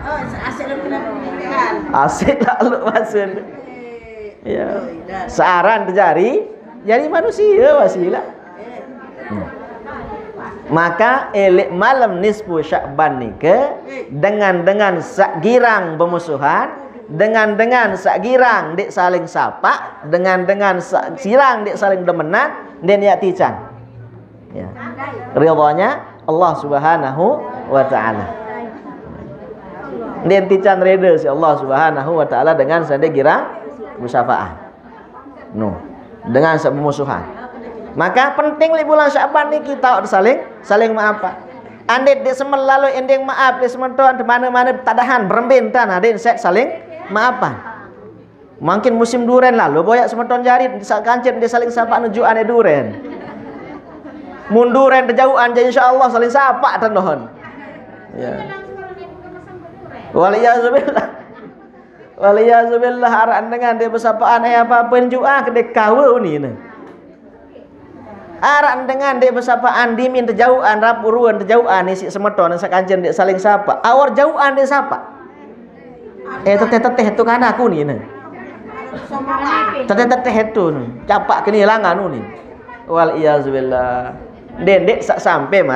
Oh, asik lu kena pernikahan. Asik lah lu maksud. Ya. Saran terjadi jadi manusia wasilah. Maka elik malam nisfu Sya'ban nike dengan sak girang bermusuhan, dengan sak girang dik saling sapa, dengan sak girang dik saling demenan, dan ya tican. Ya. Ridhonya Allah Subhanahu wa taala. Dia tican reda si Allah Subhanahu wa taala dengan sande girang musyafaah. No. Dengan semusuhan. Maka penting li bulan Sya'ban ni kita saling maafan. Andai dia semel lalu ending maaf dia sementon di mana-mana tadahan berembin tan adin set saling maafan. Mungkin musim duren lalu boyak sementon jari sak kancet dia saling sapa nuju ane duren. Munduran terjauhan jadi insyaallah saling sapa tanohon. Ya. Waliyazubillah. Waliyazubillah aran dengan dia bersapaan apa penjua kedek kawe ni. Aran dengan dia bersapaan dimin terjauhan rapuruan terjauhan isi semeton sak kancen dia saling sapa. Awar jauhan dia sapa. Teteh tu kan aku ni. Teteh tu. Capak kini langan ni. Waliyazubillah. Dendek sak sampai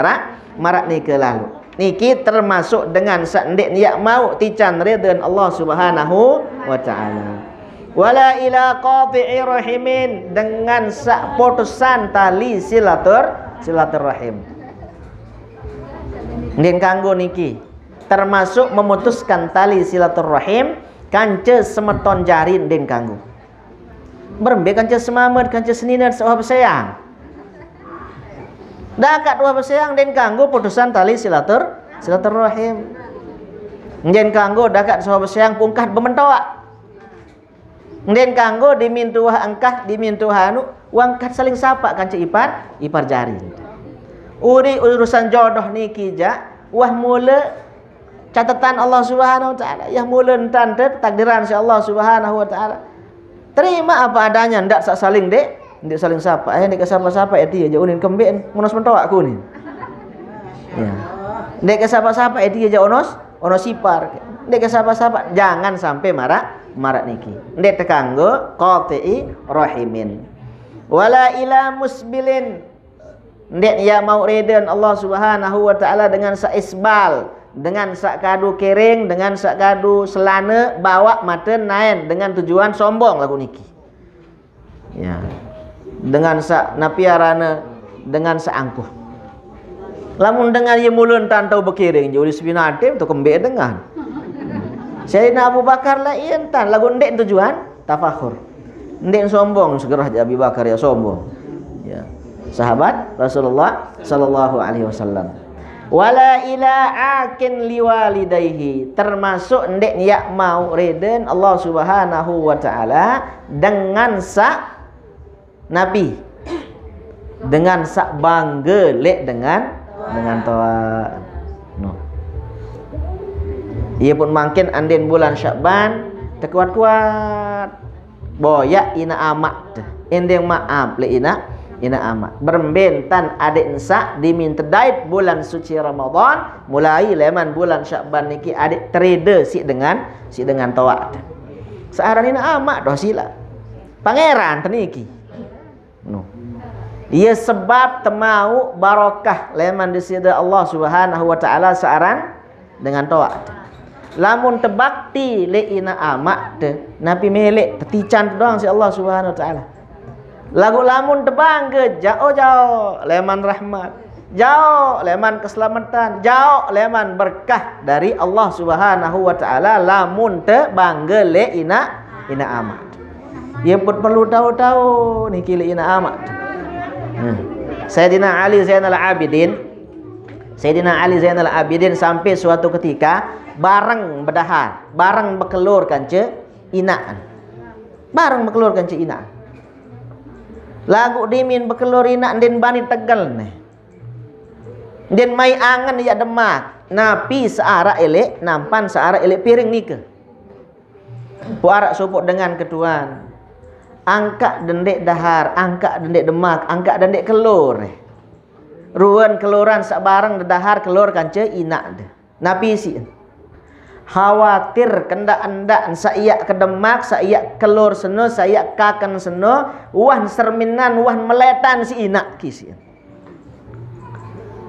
marak niki lalu. Niki termasuk dengan sak ndek niat mau tican ridhan Allah Subhanahu wa taala. Wala ila qati'i rahimin dengan sak putusan tali silaturahim. Ndek kanggo niki termasuk memutuskan tali silaturahim kanca semeton jari ndek kanggo. Berembe kanca semamet kanca seninan sahabat sayang. Dakat dua besayang den kanggo putusan tali silaturahim. Den kanggo dakat sahabat besayang pungkat bementoa. Den kanggo dimintu wah angkah dimintu hanu wangkat saling sapa kanca ipar jari. Urusan jodoh niki ja wah mula catatan Allah Subhanahu wa taala yah mula entan takdiran si Allah Subhanahu wa taala. Terima apa adanya ndak sak saling dek. Ndik saling sapa, ndik sapa-sapa dia jauhin kembeen monos mentoak aku ni. Ya. Ndik sapa-sapa dia jauh onos ipar. Ndik sapa-sapa jangan sampai marak niki. Ndik tekanggo qati'i rahimin. Wala ila musbilin. Ndik ya mau ridhan Allah Subhanahu wa taala dengan saisbal, dengan sak kadu kering, dengan sak kadu selana bawa mata naen dengan tujuan sombong lagu niki. Ya. Dengan sak napiarana dengan seangkuh. Lamun dengar ye mulun tantau berkiring jadi sepinatim tu kembek dengan. Sayyidina Abu Bakar lah entan lagu ndek tujuan tafakhur. Ndek sombong segera Abu Bakar ya sombong. Ya. Sahabat Rasulullah sallallahu alaihi wasallam. Wala ila akin liwalidayhi, termasuk ndek niat mau reden Allah Subhanahu wa taala dengan sak nabi, dengan sak bangga lek dengan toa no. Ia pun makin andin bulan Syakban terkuat-kuat boyak ina amat ending maaf le ina amat berbentan adik ensak diminta dait bulan suci Ramadan mulai leman bulan Syakban niki adik trader si dengan toa searan ina amat doh sila pangeran teniki no. Ia sebab temau barakah leman disida Allah Subhanahu wa taala searan dengan toa. Lamun tebakti le ina amak te napi melek petican doang si Allah Subhanahu wa taala. Lagu lamun tebangge jauh leman rahmat, jauh leman keselamatan, jauh leman berkah dari Allah Subhanahu wa taala lamun tebangge le ina amak. Ia pun perlu tahu-tahu niki le ina amak. Sayyidina Ali Zainal Abidin sampai suatu ketika bareng berdahar, bareng berkelur kanca inaan. Bareng berkelur kanca inaan. Lagu dimin berkelur inaan den bani Tegal nih. Den mai angan ya Demak, napi searah elek, nampan searah elek piring nika. Puarak supuk dengan ketuan. Angkat dendek dahar, angkat dendek Demak, angkat dendek kelur. Ruan keluran sak barang dahar kelur kanca inak de. Napi si khawatir kendak andak saiyak ke Demak, saiyak kelur seno, saiyak kakan seno, wah serminan, wah meletan si inak kisi.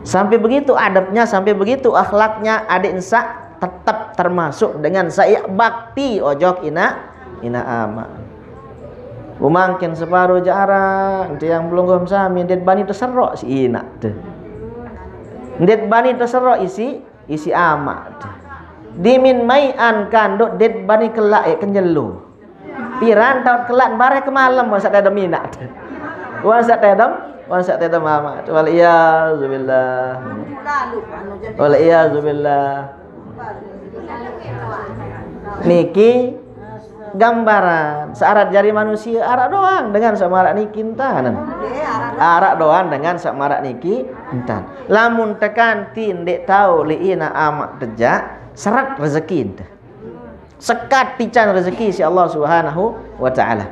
Sampai begitu adabnya, sampai begitu akhlaknya adik ensak tetap termasuk dengan saiyak bakti ojok ina ama. Umangkin separuh jarak, yang belum gom sami, ndet bani terserok si inak tu. Ndet bani terserok isi amak tu. Dimin maian kanduk ndet bani kelak kenjelu. Piran tahun kelak bare ke malam wasak tedam inak tu. Wasak tedam amak. Wal iyazubillah. Wal iyazubillah. Niki gambaran searat jari manusia arak doang dengan samarak niki intanan. Arak doang dengan samarak niki intan. Lamun tekan tin dek tahu li ina amak tejak serat rezeki ente. Sekat tican rezeki si Allah Subhanahu wa taala.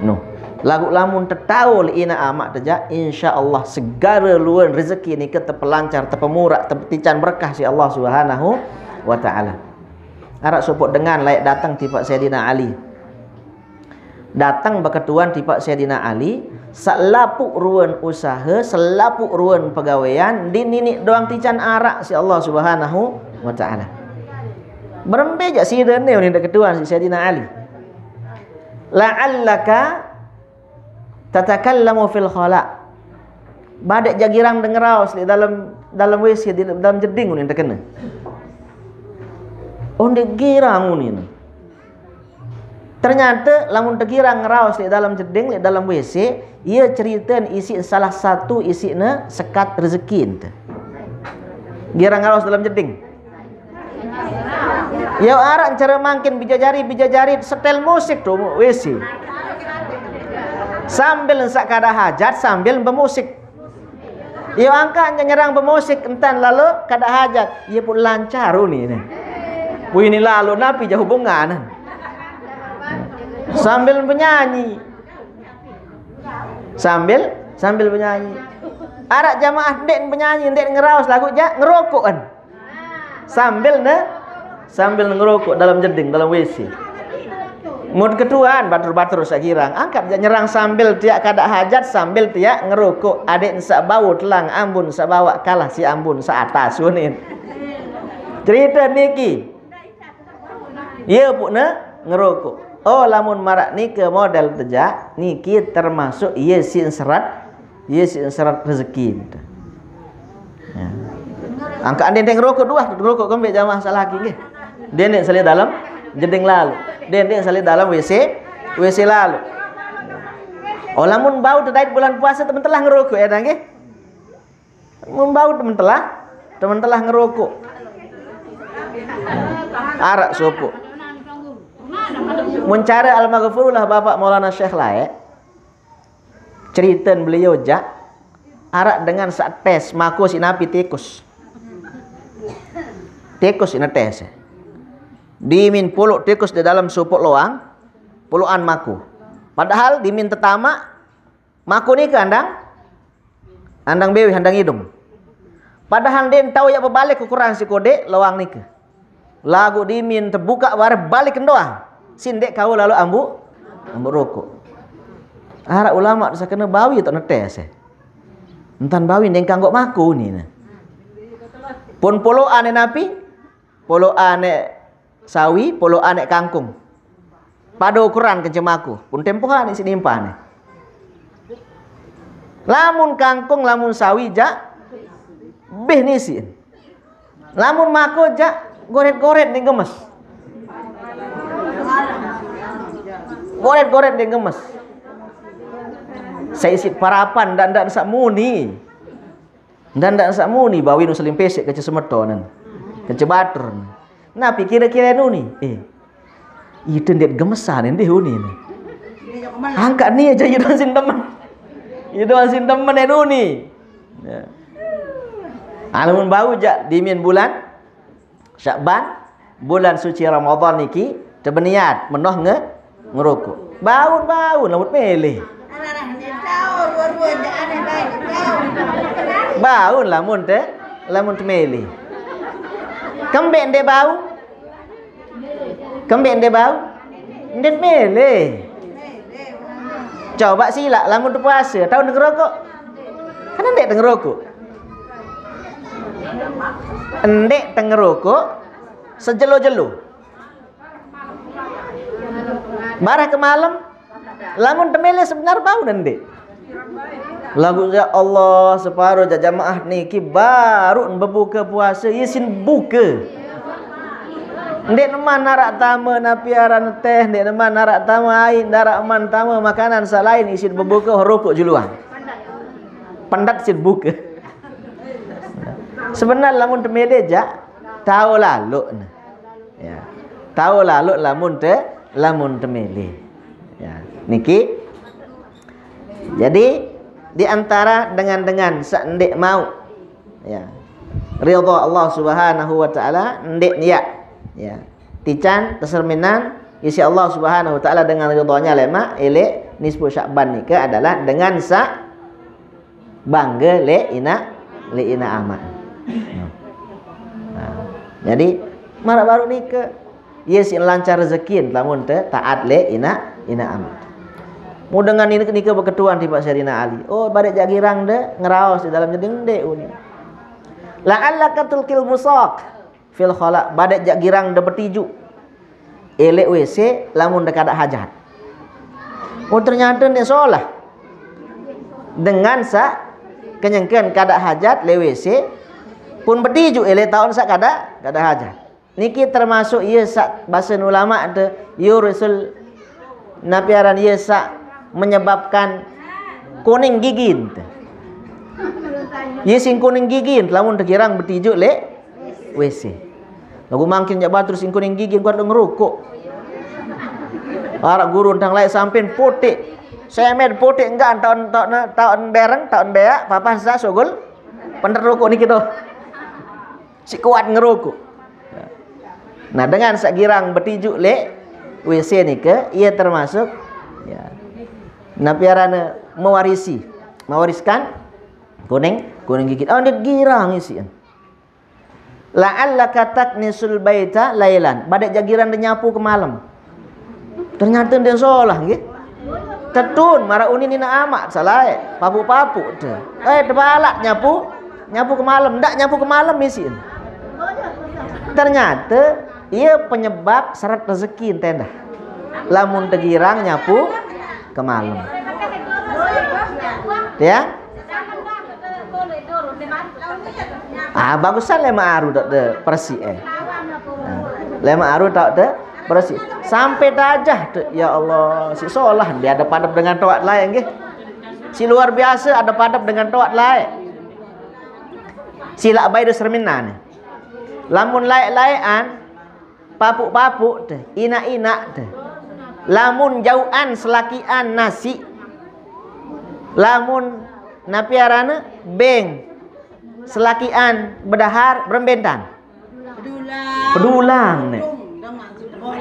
No. Lagu lamun tertahu li ina amak tejak insyaallah segala luan rezeki ni terpelancar, terpemurak, tertican berkah si Allah Subhanahu wa taala. Arak suput dengan layak datang tipak Sayyidina Ali. Datang berketuan tipak Sayyidina Ali, selapuk ruan usaha, selapuk ruan pegawaian, di nini doang tican arak si Allah Subhanahu wa taala. Berembejak si dene ni ketuan si Sayyidina Ali. La'allaka tatakallamu fil khala. Badek jagirang dengerau di dalam WC, dalam jeding ni terkena. Ondek girang ni. Ternyata lamun tergirang raus di dalam jeding, di dalam WC, ia cerita isi salah satu isina sekat rezeki ente. Girang raus dalam jeding. Ya arak cara mangkin bijajari setel musik tu WC. Sambil sak kada hajat sambil bermusik. Ya angka nyerang bermusik entan lalu kada hajat, ia pun lancar ni. Wih ini lalu napi jauh hubungan. Sambil menyanyi. Sambil menyanyi. Arak jamaah dek menyanyi, dek ngeraus lagu jak ngerokok kan. Sambil ngerokok dalam jeding, dalam WC. Mud ketuaan batur-batur sakirang. Angkat nyerang sambil tiak kada hajat, sambil tiak ngerokok. Adik sak bau telang ambun sak bawa kalah si ambun sak atas unin. Cerita niki. Ia pun ngerokok. Oh lamun marak ni ke model tejak niki termasuk ia sin serat rezeki. Angka dendeng rokok dua, rokok kembali jamaah salah lagi nggih. Dendeng salih dalam jeding lalu. Dendeng salih dalam WC lalu. Oh lamun bau terkait bulan puasa teman telah ngerokok ya nggih. Mun bau teman telah ngerokok. Arak sopo. Mun cara al-maghfurullah Bapak Maulana Syekh Lae. Ceritain beliau arak dengan sak tes mako sinapi tikus. Tikus ina tes. Dimin puluk tikus di dalam supuk loang, puluhan mako. Padahal dimin tetama mako ni ke andang bewi handang hidung. Padahal den tahu ya balik ukuran si kode loang ni ke. Lagu dimin terbuka war balik doang. Sindek kau lalu ambu rokok. Arak ulama bisa kena bawi tak netes. Entan bawi deng kanggok mako ni. Pun polo ane napi, polo ane sawi, polo ane kangkung. Pada ukuran kencemaku, pun tempohan isi nimpan. Lamun kangkung, lamun sawi beh nisin. Lamun mako goret-goret ning gemes. Goret-goret ning gemes. Saya isi parapan dan sak muni. Dan sak muni bawi nu selim pesek ke semetonan. Ke bater. Napi kira-kira nu ni. Itu ndet gemesan ndeh uni ni. Angkat ni aja yudan sin teman. Yudan sin teman nu ni. Ya. Alamun bau dimin bulan Syakban, bulan suci Ramadan niki tebeniat menoh ngerokok. Bau lamut meleh. Bau lamun meleh. Kembek ndek bau. Kembek ndek bau. Ndek meleh. Coba sila lamun puasa tahu ngerokok. Kan ndek ngerokok. Endek tengerokok sejelo-jelo. Barah ke malam lamun temele sebenar bau ndek. Lagu ya Allah separuh jamaah niki baru berbuka puasa isin buka. Ndek neman narak tama napiaran teh, ndek neman narak tama air, narak man tama makanan selain isin berbuka rokok juluan. Pendat isin buka. Sebenarnya lamun temele tahu lalu. Ya. Tahu lalu lamun temele. Ya, niki. Jadi di antara dengan sendek mau ya. Ridha Allah Subhanahu wa taala ndek niat. Ya. Tican tercerminan isi Allah Subhanahu wa taala dengan ridhonya lema ele nisfu Sya'ban nika adalah dengan sa bangga le ina amat. Nah, jadi marak baru ni ke yes lancar rezeki lamun teh taat le ina amat. Mu dengan ini ke berketuan di Pak Syarina Ali. Oh badek jagirang de ngeraos di dalam jeding de uni. La'allaka tulkil musaq fil khala badek jagirang de bertiju. Ele WC lamun de kada hajat. Oh ternyata ne solah. Dengan sa kenyengkeun kada hajat le WC pun bertiju ele tahun sak kada hajat. Niki termasuk ieu sak bahasa ulama de yurisul napiaran ieu sak menyebabkan kuning gigin. Ieu sing kuning gigin lamun terkirang bertiju le WC. Lagu mangkin jak batur sing kuning gigin kuat ngerukuk. Arak guru tang lain sampein putih. Semed putih enggak tahun bereng tahun beak papa sa sogol penderukuk niki doh. Si kuat ngerokok. Nah dengan sakirang bertijuk le WC ni ke ia termasuk ya napiarana mewariskan kuning gigit. Oh dia girang isian. La'allaka taknisul baita lailan. Badek jagiran dia nyapu ke malam. Ternyata dia solah nggih. Tetun mara uni nina amat salah papu-papu teh. Tebalak nyapu ke malam, ndak nyapu ke malam isian. Ternyata ia penyebab syarat rezeki tenda. Lamun tegirang nyapu ke malam. Ya? Bagusan lema aru tak de persi lema aru tak de persi sampai dajah de. Ya Allah, si solah dia ada padap dengan toat lain nggih. Si luar biasa ada padap dengan toat lain. Sila bayi de serminan. Lamun laik-laikan papuk-papuk teh, inak-inak teh. Lamun jauhan selakian nasi. Lamun napiarana beng selakian bedahar berembentan. Pedulang nih.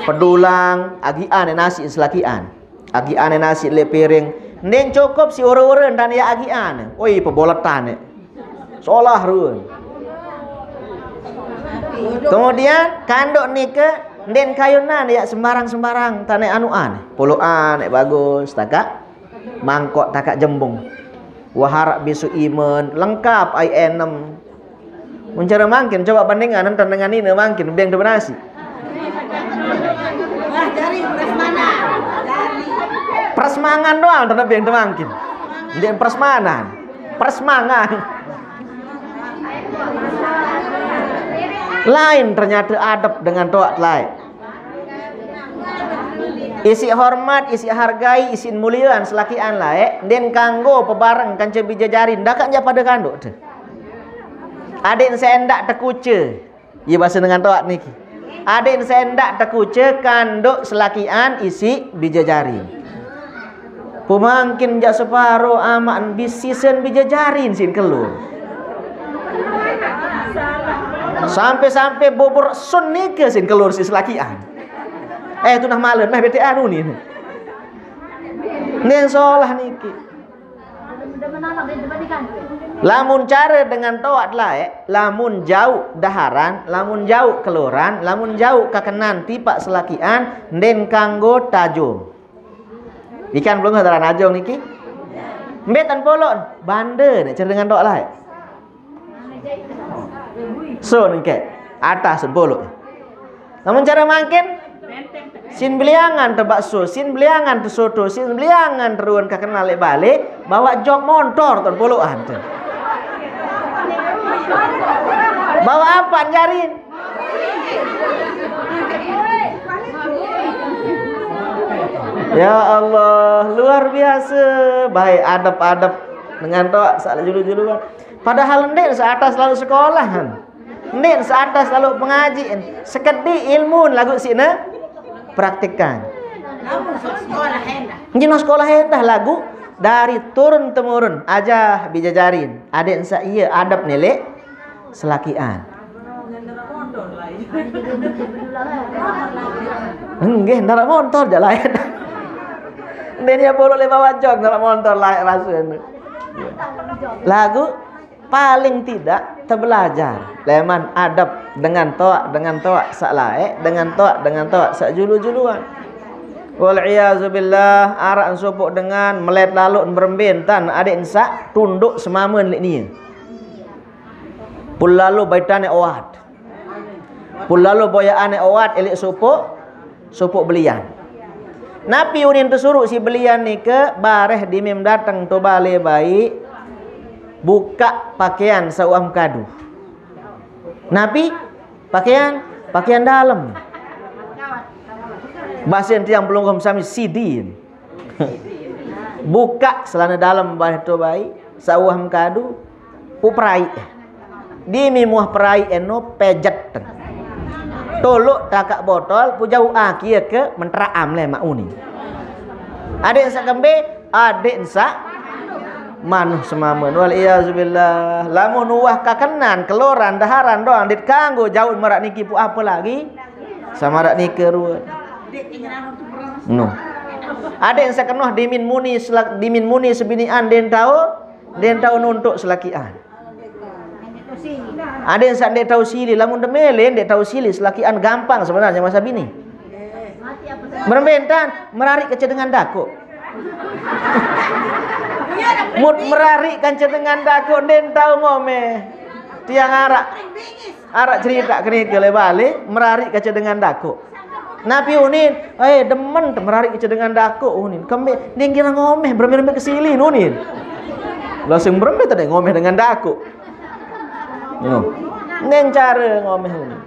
Pedulang agian nasi selakian. Agian nasi le piring. Nen cukup si ure-ure dan ya agian. Oi peboletan nih. Solah run. Kemudian kandok ni ke den kayunan ya sembarang-sembarang tanah anuan. Puluhan bagus takak mangkok takak jembung. Waharap bisu iman lengkap ai enam. Mencari mangkin coba bandingkan dengan ini mangkin beng nasi. Wah, dari prasmanan. Prasmangan doang tanah beng mangkin. Den prasmanan. Prasmangan. Lain ternyata adab dengan toat lain. Isi hormat, isi hargai, isi mulian selakian lain. Den kanggo pebareng kanca bijajarin. Dakaknya pada kanduk tu. Aden sendak tekuce. Ia bahasa dengan toat niki. Aden sendak tekuce kanduk selakian isi bijajarin. Pemangkin jak separuh aman bisisen bijajarin sin kelur. Sampai-sampai bobor sun nika sin kelur si selakian. Tu nah malen meh bete anu ni. Nen solah niki. Lamun cara dengan toat lae, lamun jauh daharan, lamun jauh keluran, lamun jauh kakenan tipak selakian, den kanggo tajung. Ikan belum hadaran ajong niki. Mbetan polon, bande nek cara dengan toat lae. So nengke atas bolok. Namun cara makin sin beliangan tebakso, sin beliangan tu soto, sin beliangan teruan kakenal balik, bawa jok motor ton polokan tu. Bawa apa jarin? Ya Allah, luar biasa. Baik adab-adab dengan toa saat julu-juluan. Padahal ndek seatas lalu sekolahan. Ndek seatas lalu pengajian. Sekedi ilmu lagu sina praktikkan. Jino sekolah hendah lagu dari turun temurun aja bijajarin. Adik sa iya adab nilai selakian. Enggak, ndak motor jalan. Den ya boleh bawa jog ndak motor layak maksudnya. Lagu paling tidak terbelajar leman adab dengan toa sak lae dengan toa sak julu-juluan. Wal iyazu billah arak sopok dengan melet lalu berembentan adik sak tunduk semamen lek ni. Pul lalu baitane owat. Pul lalu boyaane owat elik sopok belian. Napi unin tersuruh si belian ni ke bareh dimim datang to bale baik buka pakaian sawam kadu. Nabi pakaian dalam. Bahasa yang belum sami sidin. Buka selana dalam bah to baik sawam kadu uprai. Dimi muah perai eno pejet. Tolok takak botol pujau akia ke menteraam le mauni. Adik sak kembe, adik sak manuh semamen wal iyazubillah. Lamun uwah kakenan keloran daharan doang dit kanggo jauh merak niki pu apa lagi sama rak niki ruan no ada yang sakenuh dimin muni sebinian den tau nuntuk selakian. Ada yang sak dek tau sili lamun demelen dek tau sili selakian gampang sebenarnya masa bini berbentan merarik kece dengan dako. Mut merari kanca dengan dako den tau ngome. Tiang arak cerita kene ke balik merari kanca dengan dako. Nabi unin, demen merari kanca dengan dako unin. Kembe dia kira ngomeh berembe kesili unin. Langsung berembe tadi ngomeh dengan dako. No. Nen cara ngomeh ni.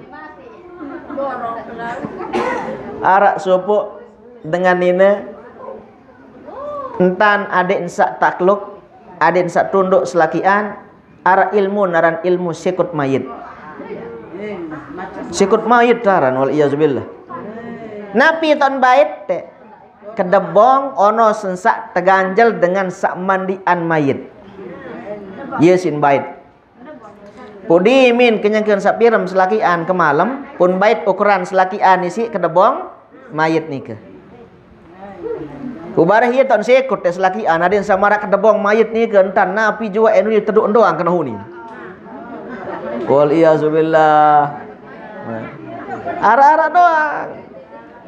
Arak sopok dengan ini entan adik sak takluk, adik sak tunduk selakian, arak ilmu naran ilmu sikut mayit. Sikut mayit taran wal iyazubillah. Napi ton bait te kedebong ono sensak teganjel dengan sak mandian mayit. Yesin bait. Pudi min kenyangkeun sapirem selakian ke malam, pun bait ukuran selakian isi kedebong mayit nika. Kubarah ieu ton sekut teh selakian adin samara kedebong mayit nika entan napi jua enu teduk doang kana huni. Wal iyazubillah. Ara-ara doang.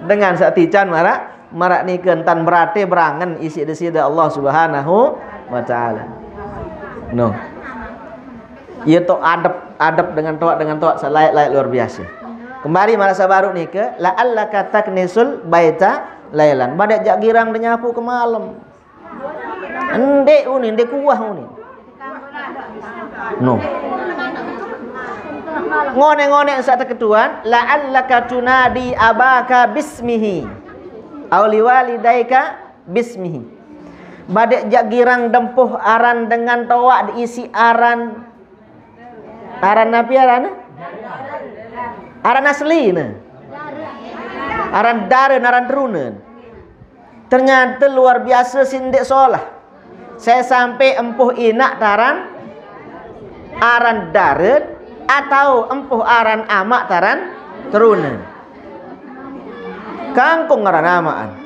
Dengan satican marak nika entan berate berangan isi desida Allah Subhanahu wa taala. No. Ia tu adab dengan toak layak luar biasa. Kembali marasa baru ni ke la'allaka taknisul baita lailan. Badak jak girang dia nyapu ke malam. Endek uni, endek kuah uni. No. Ngone-ngone sak ketuan la'allaka tunadi abaka bismihi aw liwalidaika bismihi. Badak jak girang dempuh aran dengan toak diisi aran napi aran asli ne. Aran dare aran terunen. Ternyata luar biasa sindik solah. Saya sampai empuh inak taran aran dare atau empuh aran amak taran terunen. Kangkung aran amaan.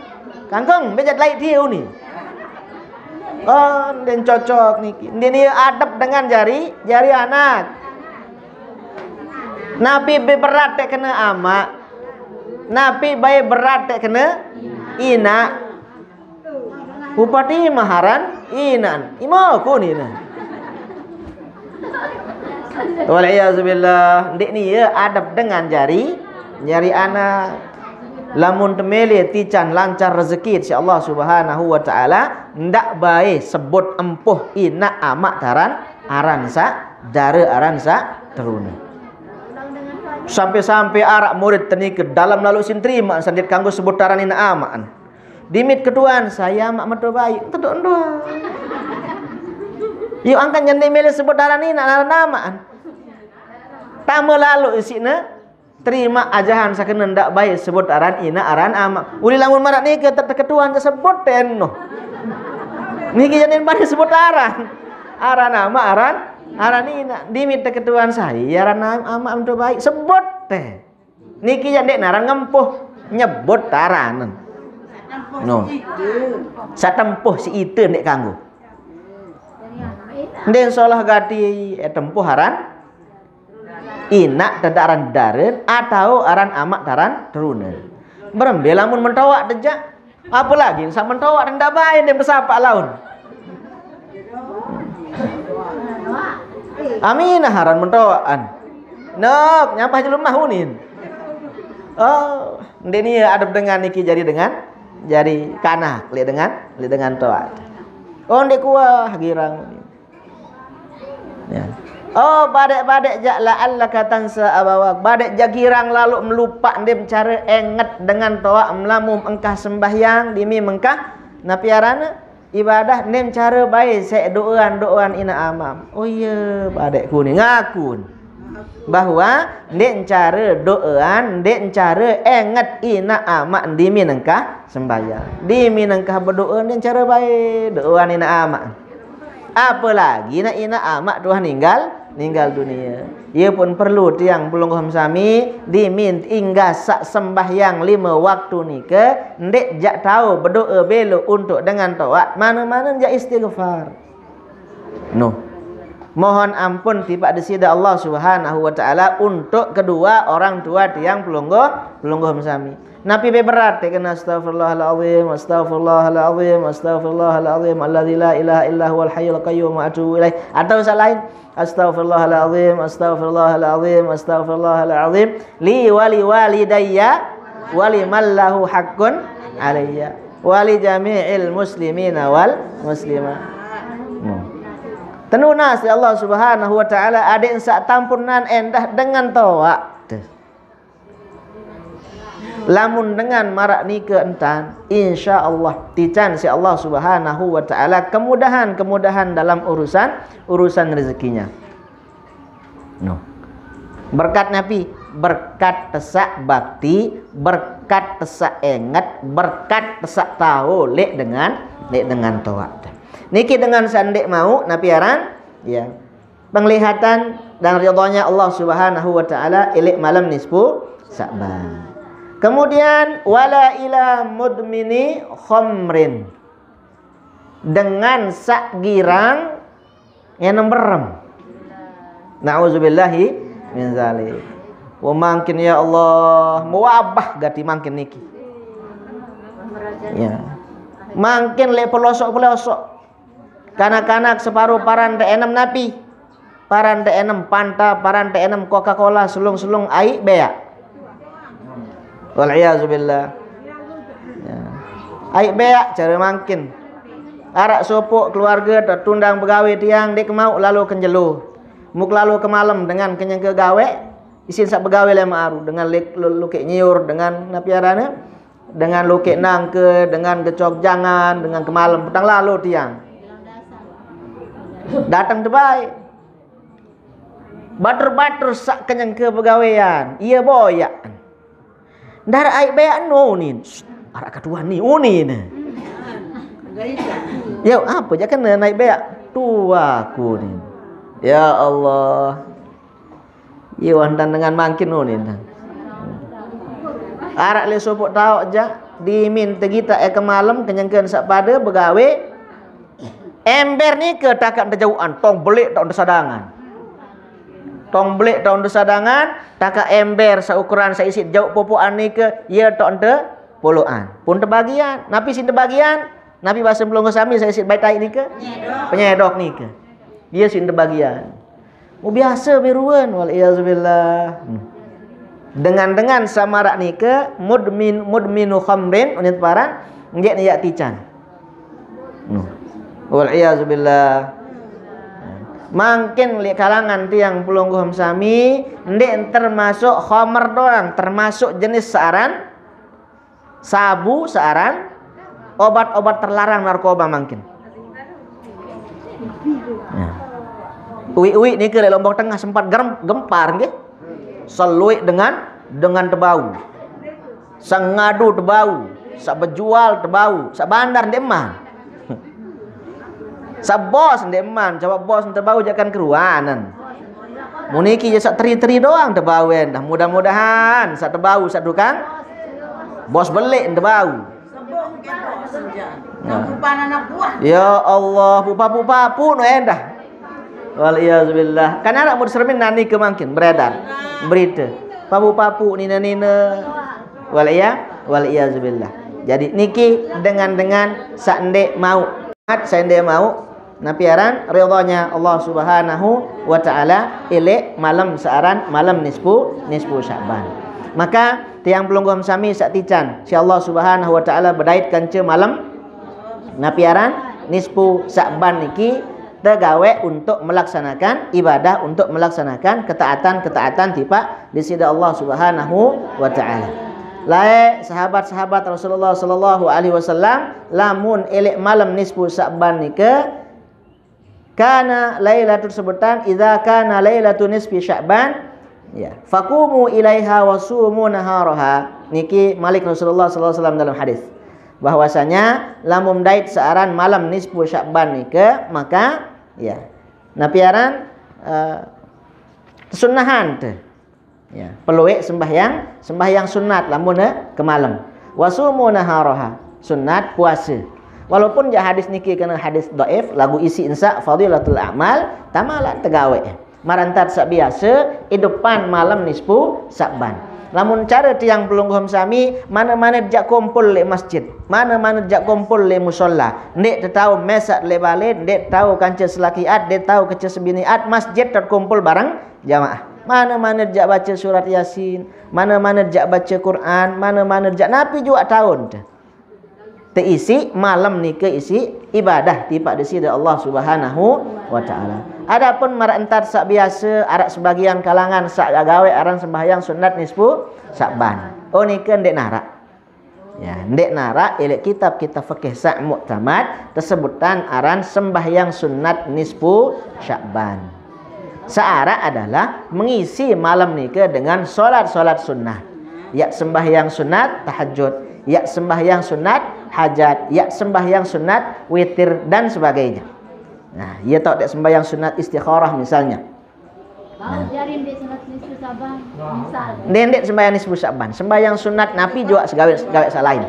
Kangkung bejat lain tiu ni. Oh, dan cocok niki. Dia adab dengan jari anak. Nabi berat tak kena amak, Nabi baik berat tak kena ina. Upati maharan inan. Imo ku ni na. Wal iyazubillah. Ndik ni ya adab dengan jari anak. Lamun temele tican lancar rezeki insyaallah Subhanahu wa taala, ndak baik sebut empuh ina amak taran aran sa dare aran sa teruna. Sampai-sampai arak murid tenik dalam lalu sin terima sandit kanggo sebutaran ina amaan. Dimit keduaan saya mak metu baik teduk ndo. Yuk angkat nyande mele sebutaran ina amaan. Tama lalu isina terima ajahan sakena ndak baik sebut aran ina aran amak. Uli lamun marak ni ke ketuan tersebut tenno. Niki janin bari sebut aran ama aran ina diminta ketuan saya aran ama am tu baik sebut teh. Niki jandek naran ngempuh nyebut aranan. No. Satempuh si itu nek kanggo. Den solah gati tempuh aran ina tadaran daren atau aran amak taran terunan. Berembe lamun mentawak dejak apalagi sak mentawak ndak bae dem bersapa laun. Aminah haran mentawaan. Nok nyapah jelum mahunin. Oh, ndeni adab dengan niki jadi kanak li dengan toat. Oh ndek kuah girang. Ya. Oh badek-badek jak la'allaka tansa abawak. Badek jak girang lalu melupa ndem cara enget dengan toat melamum engkah sembahyang dimi mengkah napiarana ibadah nem cara baik saya doan ina amam. Oh iya badekku ni ngakun bahwa ndek cara doan ndek cara enget ina amak di minangkah sembahyang di minangkah berdoa ndek cara baik doan ina amak. Apalagi ina amak Tuhan ninggal dunia. Ia pun perlu tiang pelungguh sami dimin hingga sak sembahyang 5 waktu ni ke ndek jak tahu berdoa belo untuk dengan taat mana-mana jak istighfar. No. Mohon ampun tiba desida Allah Subhanahu wa taala untuk kedua orang tua tiang pelungguh sami. Nabi berat kena astaghfirullahalazim alladzi la ilaha illa huwal hayyul qayyum wa atubu ilaih. Atau lain astaghfirullahalazim li walidayya wa liman lahu haqqun alayya wa li jami'il muslimina wal muslimat. Tenuna si Allah Subhanahu wa taala adik sak tampunan endah dengan tawak. Lamun dengan marak ni ke entan, insya-Allah tican si Allah Subhanahu wa taala kemudahan dalam urusan rezekinya. No. Berkat Nabi, berkat tesak bakti, berkat tesak ingat, berkat tesak tahu lek dengan tawak. Niki dengan sandek mau Nabi aran ya. Penglihatan dan ridhonya Allah Subhanahu wa taala ilek malam nisfu Sa'ban. Kemudian wala ila mudmini khamrin, dengan sak girang yang nemberem. Nauzubillahi min zalik. Wa mangkin ya Allah muwabah gati mangkin niki. Ya. Mangkin le pelosok-pelosok. Kanak-kanak separuh paran de enam napi. Paran de enam Fanta, paran de enam Coca-Cola, sulung-sulung ai beak. Wal'iyazubillah ya. Aik beak cara mangkin. Arak sopok keluarga tertundang begawe tiang dek mau lalu kenjelu. Muk lalu ke malam dengan kenyang ke gawe. Isin sak begawe le maaru dengan lukik nyiur dengan napiarana, dengan lukik nangke, dengan gecok jangan, dengan ke malam petang lalu tiang. Datang terbaik. Batur-batur sak kenyang ke begawean. Iya boyak. Dar aik beak no ni. Arak kedua ni uni ni. Ya apa je kena naik beak tua aku ni. Ya Allah. Ya wantan dengan mangkin no ni. Arak le sopok tau aja diminta kita ke malam kenyangkeun sak pada begawe. Ember ni ke takak terjauhan tong belik tak sadangan. Tong belik tak sadangan, takak ember seukuran saisi jauh popoan ni ke ya tak ente puluhan. Pun terbagian, napi sin terbagian, napi bahasa belum sami saisi baitai ni ke penyedok ni ke. Dia sin terbagian. Oh biasa biruan wal iazubillah. Dengan samarak ni ke mudminu khamrin unit paran ngiak ni yak tican. Wal iazubillah. Mungkin li kalangan tiang pelungguh sami ndek termasuk khamar doang, termasuk jenis searan sabu, searan obat-obat terlarang narkoba mungkin. Ya. Uwi-uwi ni ke Lombok Tengah sempat gempar nggih. Seluik dengan tebau. Sengadu tebau, sak bejual tebau, sak bandar ndek mah. Sa bos ndek man, coba bos terbau jakan keruanan. Muniki je sak teri-teri doang terbawen dah. Mudah-mudahan sak terbau sak tukang bos belik terbau. Ya Allah, pupa-pupa pun endah. Wal iazubillah. Kan anak mud sermin nani ke mungkin beredar berita. Papu-papu nina-nina. Wal iazubillah. Jadi niki dengan sak ndek mau. Sak ndek mau napiaran ridhonya Allah Subhanahu wa taala ilek malam searan malam nisfu Sya'ban. Maka tiang pelunggum sami sak tican si Allah Subhanahu wa taala bedait kanca malam napiaran nisfu Sya'ban niki tegawe untuk melaksanakan ibadah, untuk melaksanakan ketaatan tipa di sisi Allah Subhanahu wa taala. Lae sahabat-sahabat Rasulullah sallallahu alaihi wasallam lamun ilek malam nisfu Sya'ban nike kana lailatul sebutan idza kana lailatun nisfi Sya'ban ya faqumu ilaiha wasumu naharaha. Niki Malik Rasulullah sallallahu alaihi wasallam dalam hadis bahwasanya lamun dait searan malam nisfu Sya'ban nike maka ya napiaran sunnahan teh ya peluik sembahyang sunat lamun ke malam wasumu naharaha sunat puasa. Walaupun ja hadis niki kena hadis dhaif lagu isi insa fadilatul a'mal tamalan tegawe marantat sak biasa hidupan malam nisfu Sya'ban. Lamun cara tiang pelungguh sami mana-mana jak kumpul le masjid, mana-mana jak kumpul le musalla, ndek tahu mesak le balik, ndek tahu kanca selakiat, ndek tahu kanca sebiniat, masjid terkumpul bareng jamaah. Mana-mana jak baca surat Yasin, mana-mana jak baca Quran, mana-mana jak napi juga tahun. Terisi malam ni ke isi ibadah tiba di sini Allah Subhanahu wa taala. Adapun merentat sak biasa arak sebagian kalangan sak gawe aran sembahyang sunat nisfu Sya'ban. Oh ni ke ndek narak. Ya, ndek narak elek kitab-kitab fikih sak muktamad tersebutan aran sembahyang sunat nisfu Sya'ban. Searah adalah mengisi malam ni ke dengan solat-solat sunnah. Ya sembahyang sunat tahajud, ya sembahyang sunat hajat, ya sembahyang sunat witir dan sebagainya. Nah, ia tak ada sembahyang sunat istikharah misalnya. Ajarin dia sunat nisfu Sya'ban misal. Dendek sembahyang nisfu Sya'ban. Sembahyang sunat napi juga segawe salain.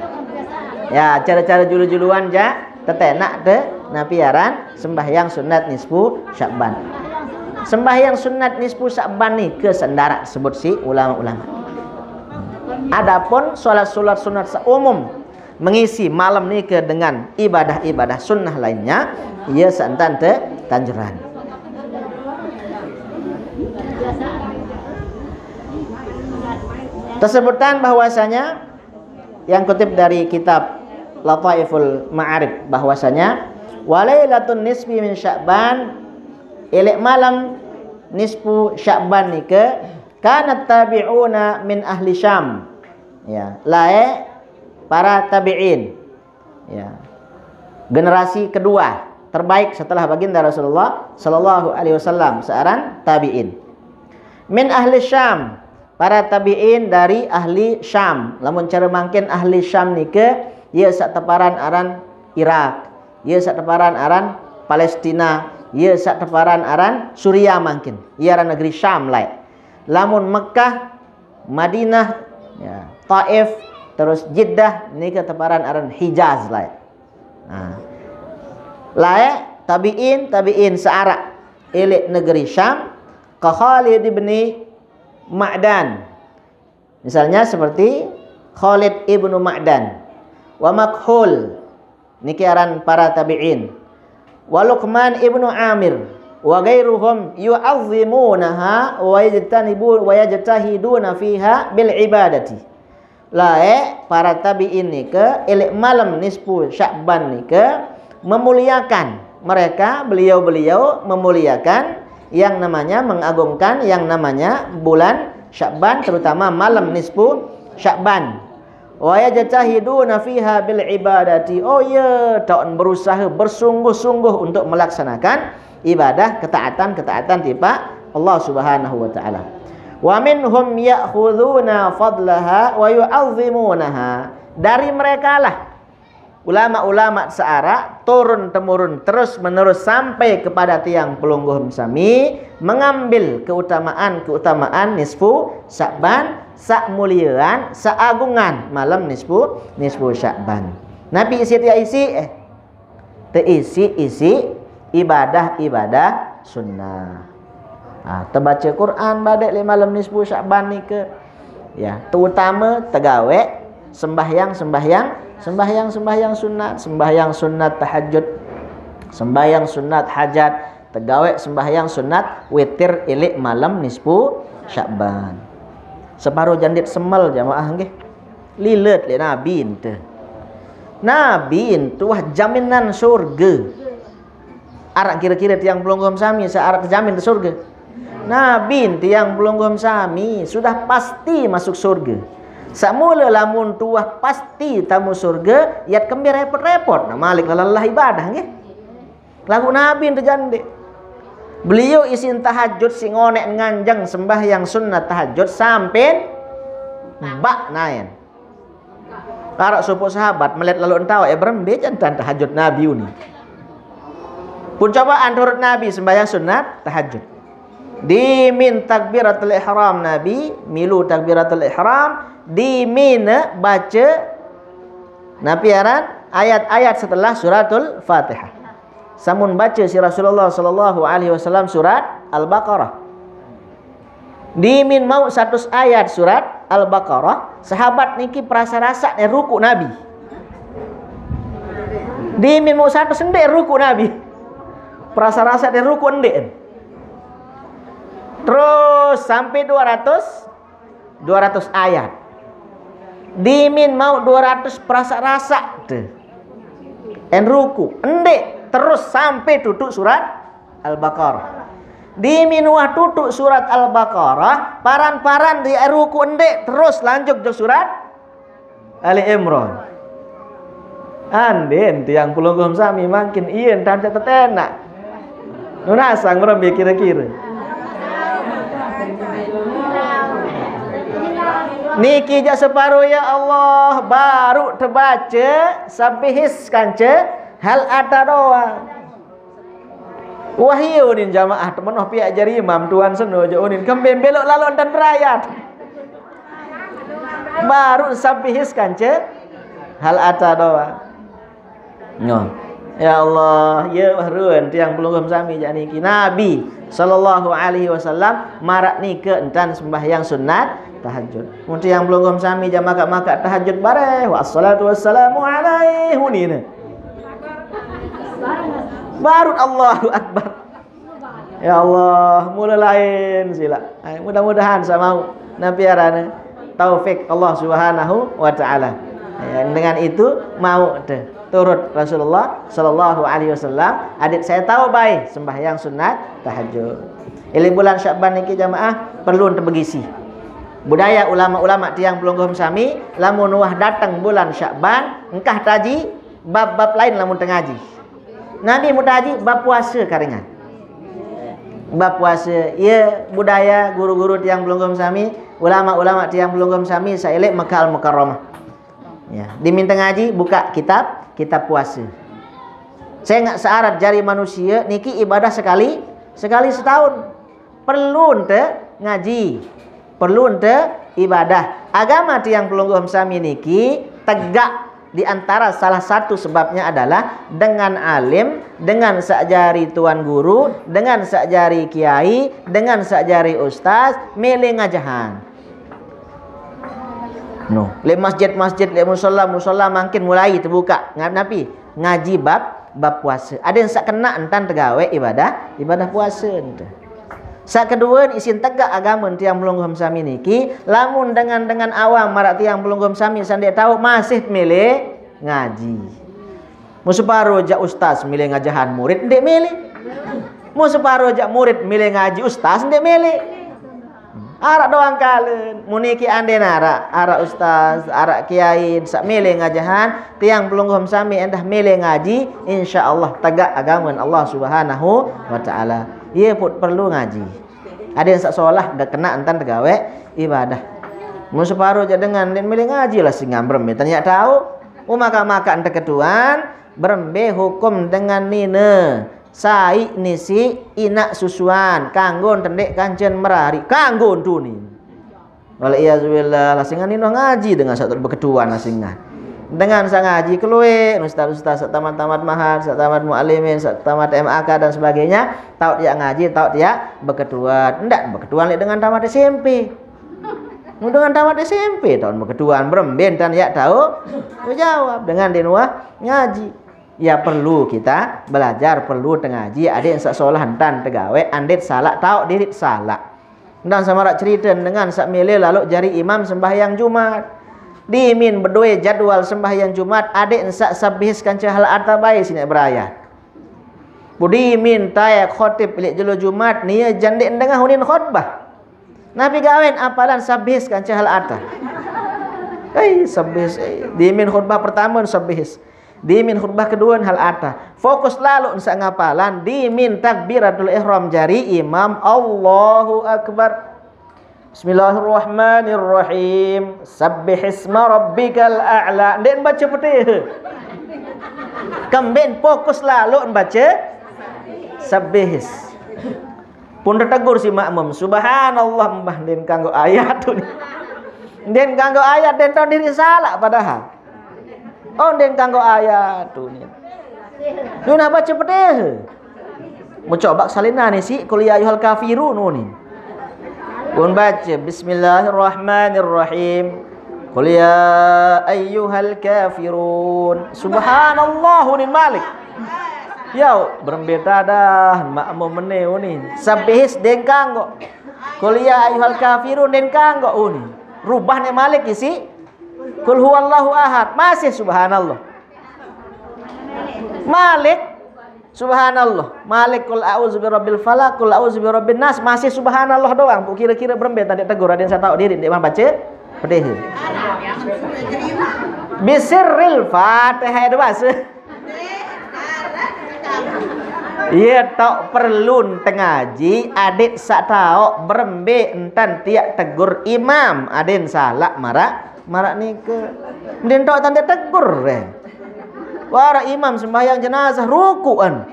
Ya, cara-cara julu-juluan ja tetenak te napi aran sembahyang sunat nisfu Sya'ban. Sembahyang sunat nisfu Sya'ban ni ke sendara sebut si ulama-ulama. Adapun solat-solat sunat seumum mengisi malam ni ke dengan ibadah-ibadah sunnah lainnya, ia santan te tanjuran. Tersebutan bahwasanya yang kutip dari kitab Lataiful Ma'arif bahwasanya walailatun nisfi min Sya'ban, elek malam nisfu Sya'ban ni ke kanat tabi'una min ahli Syam. Ya, lae para tabi'in. Ya. Generasi kedua terbaik setelah baginda Rasulullah sallallahu alaihi wasallam searan tabi'in. Min ahli Syam, para tabi'in dari ahli Syam. Lamun cara mangkin ahli Syam ni ke ia sak teparan aran Irak, ia sak teparan aran Palestina, ia sak teparan aran Suria mangkin. Ia aran negeri Syam lae. Lamun Mekah, Madinah, ya, Taif, terus Jeddah ni ke teparan aran Hijaz lae. Nah. Lae tabi'in searak elek negeri Syam ka Khalid ibn Ma'dan. Misalnya seperti Khalid ibnu Ma'dan wa Makhul niki aran para tabi'in. Wa Luqman ibnu Amir wa ghairuhum yu'azzimunaha wa yajtahiduna fiha bil ibadati. Lae para tabi'in ni ke elek malam nisfu Sya'ban ni ke memuliakan mereka, beliau-beliau memuliakan yang namanya mengagungkan yang namanya bulan Sya'ban, terutama malam nisfu Sya'ban. Wa yajtahiduna fiha bil ibadati. Oh ya, tak berusaha bersungguh-sungguh untuk melaksanakan ibadah ketaatan tiba Allah Subhanahu wa taala. Wa minhum ya'khuduna fadlaha wa yu'azzimunaha. Dari merekalah ulama-ulama searah turun temurun terus menerus sampai kepada tiang pelungguh sami mengambil keutamaan nisfu Sya'ban, sak muliaan, sak agungan malam nisfu Sya'ban. Nabi isi ibadah sunnah. Terbaca Quran badai li malam nisfu Sya'ban ni ke. Ya, terutama tegawe sembahyang sunat, sembahyang sunat tahajud, sembahyang sunat hajat, tegawe sembahyang sunat witir ilik malam nisfu Sya'ban. Separuh jandit semel jamaah nggih. Lilet li Nabi ente. Nabi ente wah jaminan surga. Arak kira-kira tiang pelunggum sami searak terjamin ke surga. Nabi tiang pelunggum sami sudah pasti masuk surga. Samula lamun tuah pasti tamu surga, yat kembir repot-repot. Nah malik lelah ibadah nggih. Lagu Nabi terjandi. Beliau isin tahajud sing onek nganjang sembahyang sunnah tahajud sampai bak naen. Karak supo sahabat melihat lalu entah berembe jantan tahajud Nabi ini. Pun cobaan turut Nabi sembahyang sunat tahajud. Dimin takbiratul ihram Nabi, milu takbiratul ihram, dimin baca Nabi aran ayat-ayat setelah suratul Fatihah. Samun baca si Rasulullah sallallahu alaihi wasallam surat Al-Baqarah. Dimin mau 100 ayat surat Al-Baqarah, sahabat niki perasa rasa ruku Nabi. Dimin mau 100 sendek ruku Nabi. Perasa rasa ruku endek. Terus sampai 200 ayat. Dimin mau 200 perasa rasa tuh. En ruku, endek terus sampai tutup surat Al-Baqarah. Di minuah tutup surat Al-Baqarah, paran-paran di ruku endek terus lanjut ke surat Ali Imran. Anden tiang pulunggum sami makin ieu dan tetenak. Nunasang merembe kira-kira. Niki jak separuh ya Allah baru terbaca sabihis kanca hal ada doang. Wahyu nin jamaah temen pihak jari imam tuan seno je unin kembem belok lalon dan rakyat. Baru sabihis kanca hal ada doang. No. Ya Allah, ya wahruan tiang pelunggum sami jak niki Nabi sallallahu alaihi wasallam marak nike entan sembahyang sunat tahajud. Mun tiang pelunggum sami jak maka tahajud bareh wassalatu wassalamu alaihi hunina. Baru Allahu akbar. Ya Allah, mula lain sila. Mudah-mudahan saya mau nabiarana taufik Allah Subhanahu wa taala. Dengan itu mau turut Rasulullah sallallahu alaihi wasallam. Adik saya tahu baik sembahyang sunat tahajud. Ili bulan Sya'ban niki jamaah perlu untuk begisi. Budaya ulama-ulama tiang pelunggum sami lamun wah datang bulan Sya'ban engkah taji bab-bab lain lamun tengaji. Nabi mutaji bab puasa karingan. Bab puasa ia budaya guru-guru tiang pelunggum sami, ulama-ulama tiang pelunggum sami sailek Makkah Al-Mukarramah. Ya, diminta ngaji buka kitab puasa. Saya nggak searat jari manusia niki ibadah sekali setahun. Perlu ente ngaji, perlu ente ibadah. Agama tiang pelunggum sami niki tegak di antara salah satu sebabnya adalah dengan alim, dengan sakjari tuan guru, dengan sakjari kiai, dengan sakjari ustaz milih ngajahan. No, le masjid, le musalla makin mulai terbuka. Nabi ngaji bab puasa. Ada yang sak kena entan tegawe ibadah puasa ente. Sak kedua isin tegak agama tiang pelunggum sami niki, lamun dengan awam marak tiang pelunggum sami sandek tahu masih milih ngaji. Museparo jak ustaz milih ngajahan murid ndek milih. Museparo jak murid milih ngaji ustaz ndek milih. Arak doang kalen muniki ande arak ustaz, arak kiai sak milih ngajahan tiang pelunggum sami endah milih ngaji insyaallah tegak agama Allah Subhanahu wa taala. Ia pun perlu ngaji. Ada yang sak solah dak kena entan tegawe ibadah. Mun separuh jak dengan milih ngaji lah sing ngambrem tanya tahu maka ente ketuan berembe hukum dengan nina sai nisi inak susuan kanggon tendek kancen merari kanggon tunin wala iyazubillah lasingan nino ngaji dengan satu berketuan lasingan dengan sang ngaji keluwe ustaz-ustaz tamat-tamat mahad tamat muallimin tamat MAK dan sebagainya tahu dia ngaji tahu dia berketuan ndak berketuan dengan tamat SMP dengan tamat SMP tahun berketuan beremben dan ya tahu jawab dengan dinuah ngaji. Ya perlu kita belajar, perlu tengaji. Ada yang sak solah dan tegawe, andit salah tahu diri salah. Dan sama rak cerita dengan sak milih lalu jari imam sembahyang Jumat. Dimin berdua jadwal sembahyang Jumat, adik sak sabihis kanca hal artabai sini berayat. Budi minta ya khotib pilih jelo Jumat nia jandi endengah hunin khutbah. Nabi gawen apalan sabihis kanca hal arta. Sabihis dimin khutbah pertama sabihis. Dimin khutbah kedua hal arta. Fokus lalu ensak ngapalan dimin takbiratul ihram jari imam Allahu akbar. Bismillahirrahmanirrahim. Sabbihisma rabbikal a'la. Den baca putih. Kemben fokus lalu baca sabbihis. Pun tegur si makmum. Subhanallah mbah den kanggo ayat tu. Den kanggo ayat den tahu diri salah padahal. Oh den kanggo ayat tu ni. Nu nak baca putih. Mau coba salina ni si qul ya ayyuhal kafirun ni. Pun baca bismillahirrahmanirrahim. Qul ya ayyuhal kafirun. Subhanallah ni malik. Yau berembeta dah makmum meneu ni. Sabihis den kanggo. Qul ya ayyuhal kafirun den kanggo ni. Rubah ni malik isi. Qul huwallahu ahad masih subhanallah. Malik, subhanallah. Malik kul a'udzu birabbil falaq, kul a'udzu birabbin nas, masih subhanallah doang. Bu kira-kira berembe tadi tegur ada yang saya tahu diri dia baca pedih. Bisirril Fatihah itu bahasa. Ia tak perlu tengaji adik sak tahu berembe entan tiak tegur imam aden salah marak ni ke den tok tanda tegur wara imam sembahyang jenazah rukuan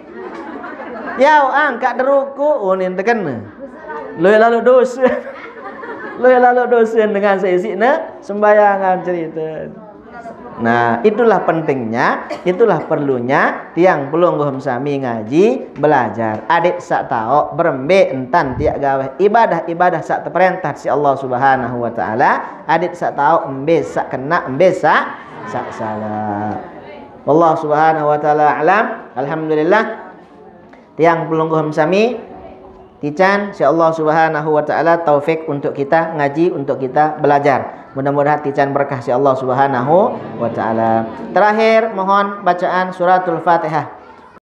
yau angkat ruku ni tekan lalu dosa lalu dosa dengan seisi-na sembahyangan cerita. Nah, itulah pentingnya, itulah perlunya tiang pelungguh sami ngaji belajar. Adik sak tahu berembe entan tiak gawe ibadah sak terperintah si Allah Subhanahu wa taala. Adik sak tahu embe sak kena embe sak salah. Allah Subhanahu wa taala alam. Alhamdulillah tiang pelungguh sami tican si Allah Subhanahu wa taala taufik untuk kita ngaji, untuk kita belajar. Mudah-mudahan tican berkah si Allah Subhanahu wa taala. Terakhir mohon bacaan suratul Fatihah.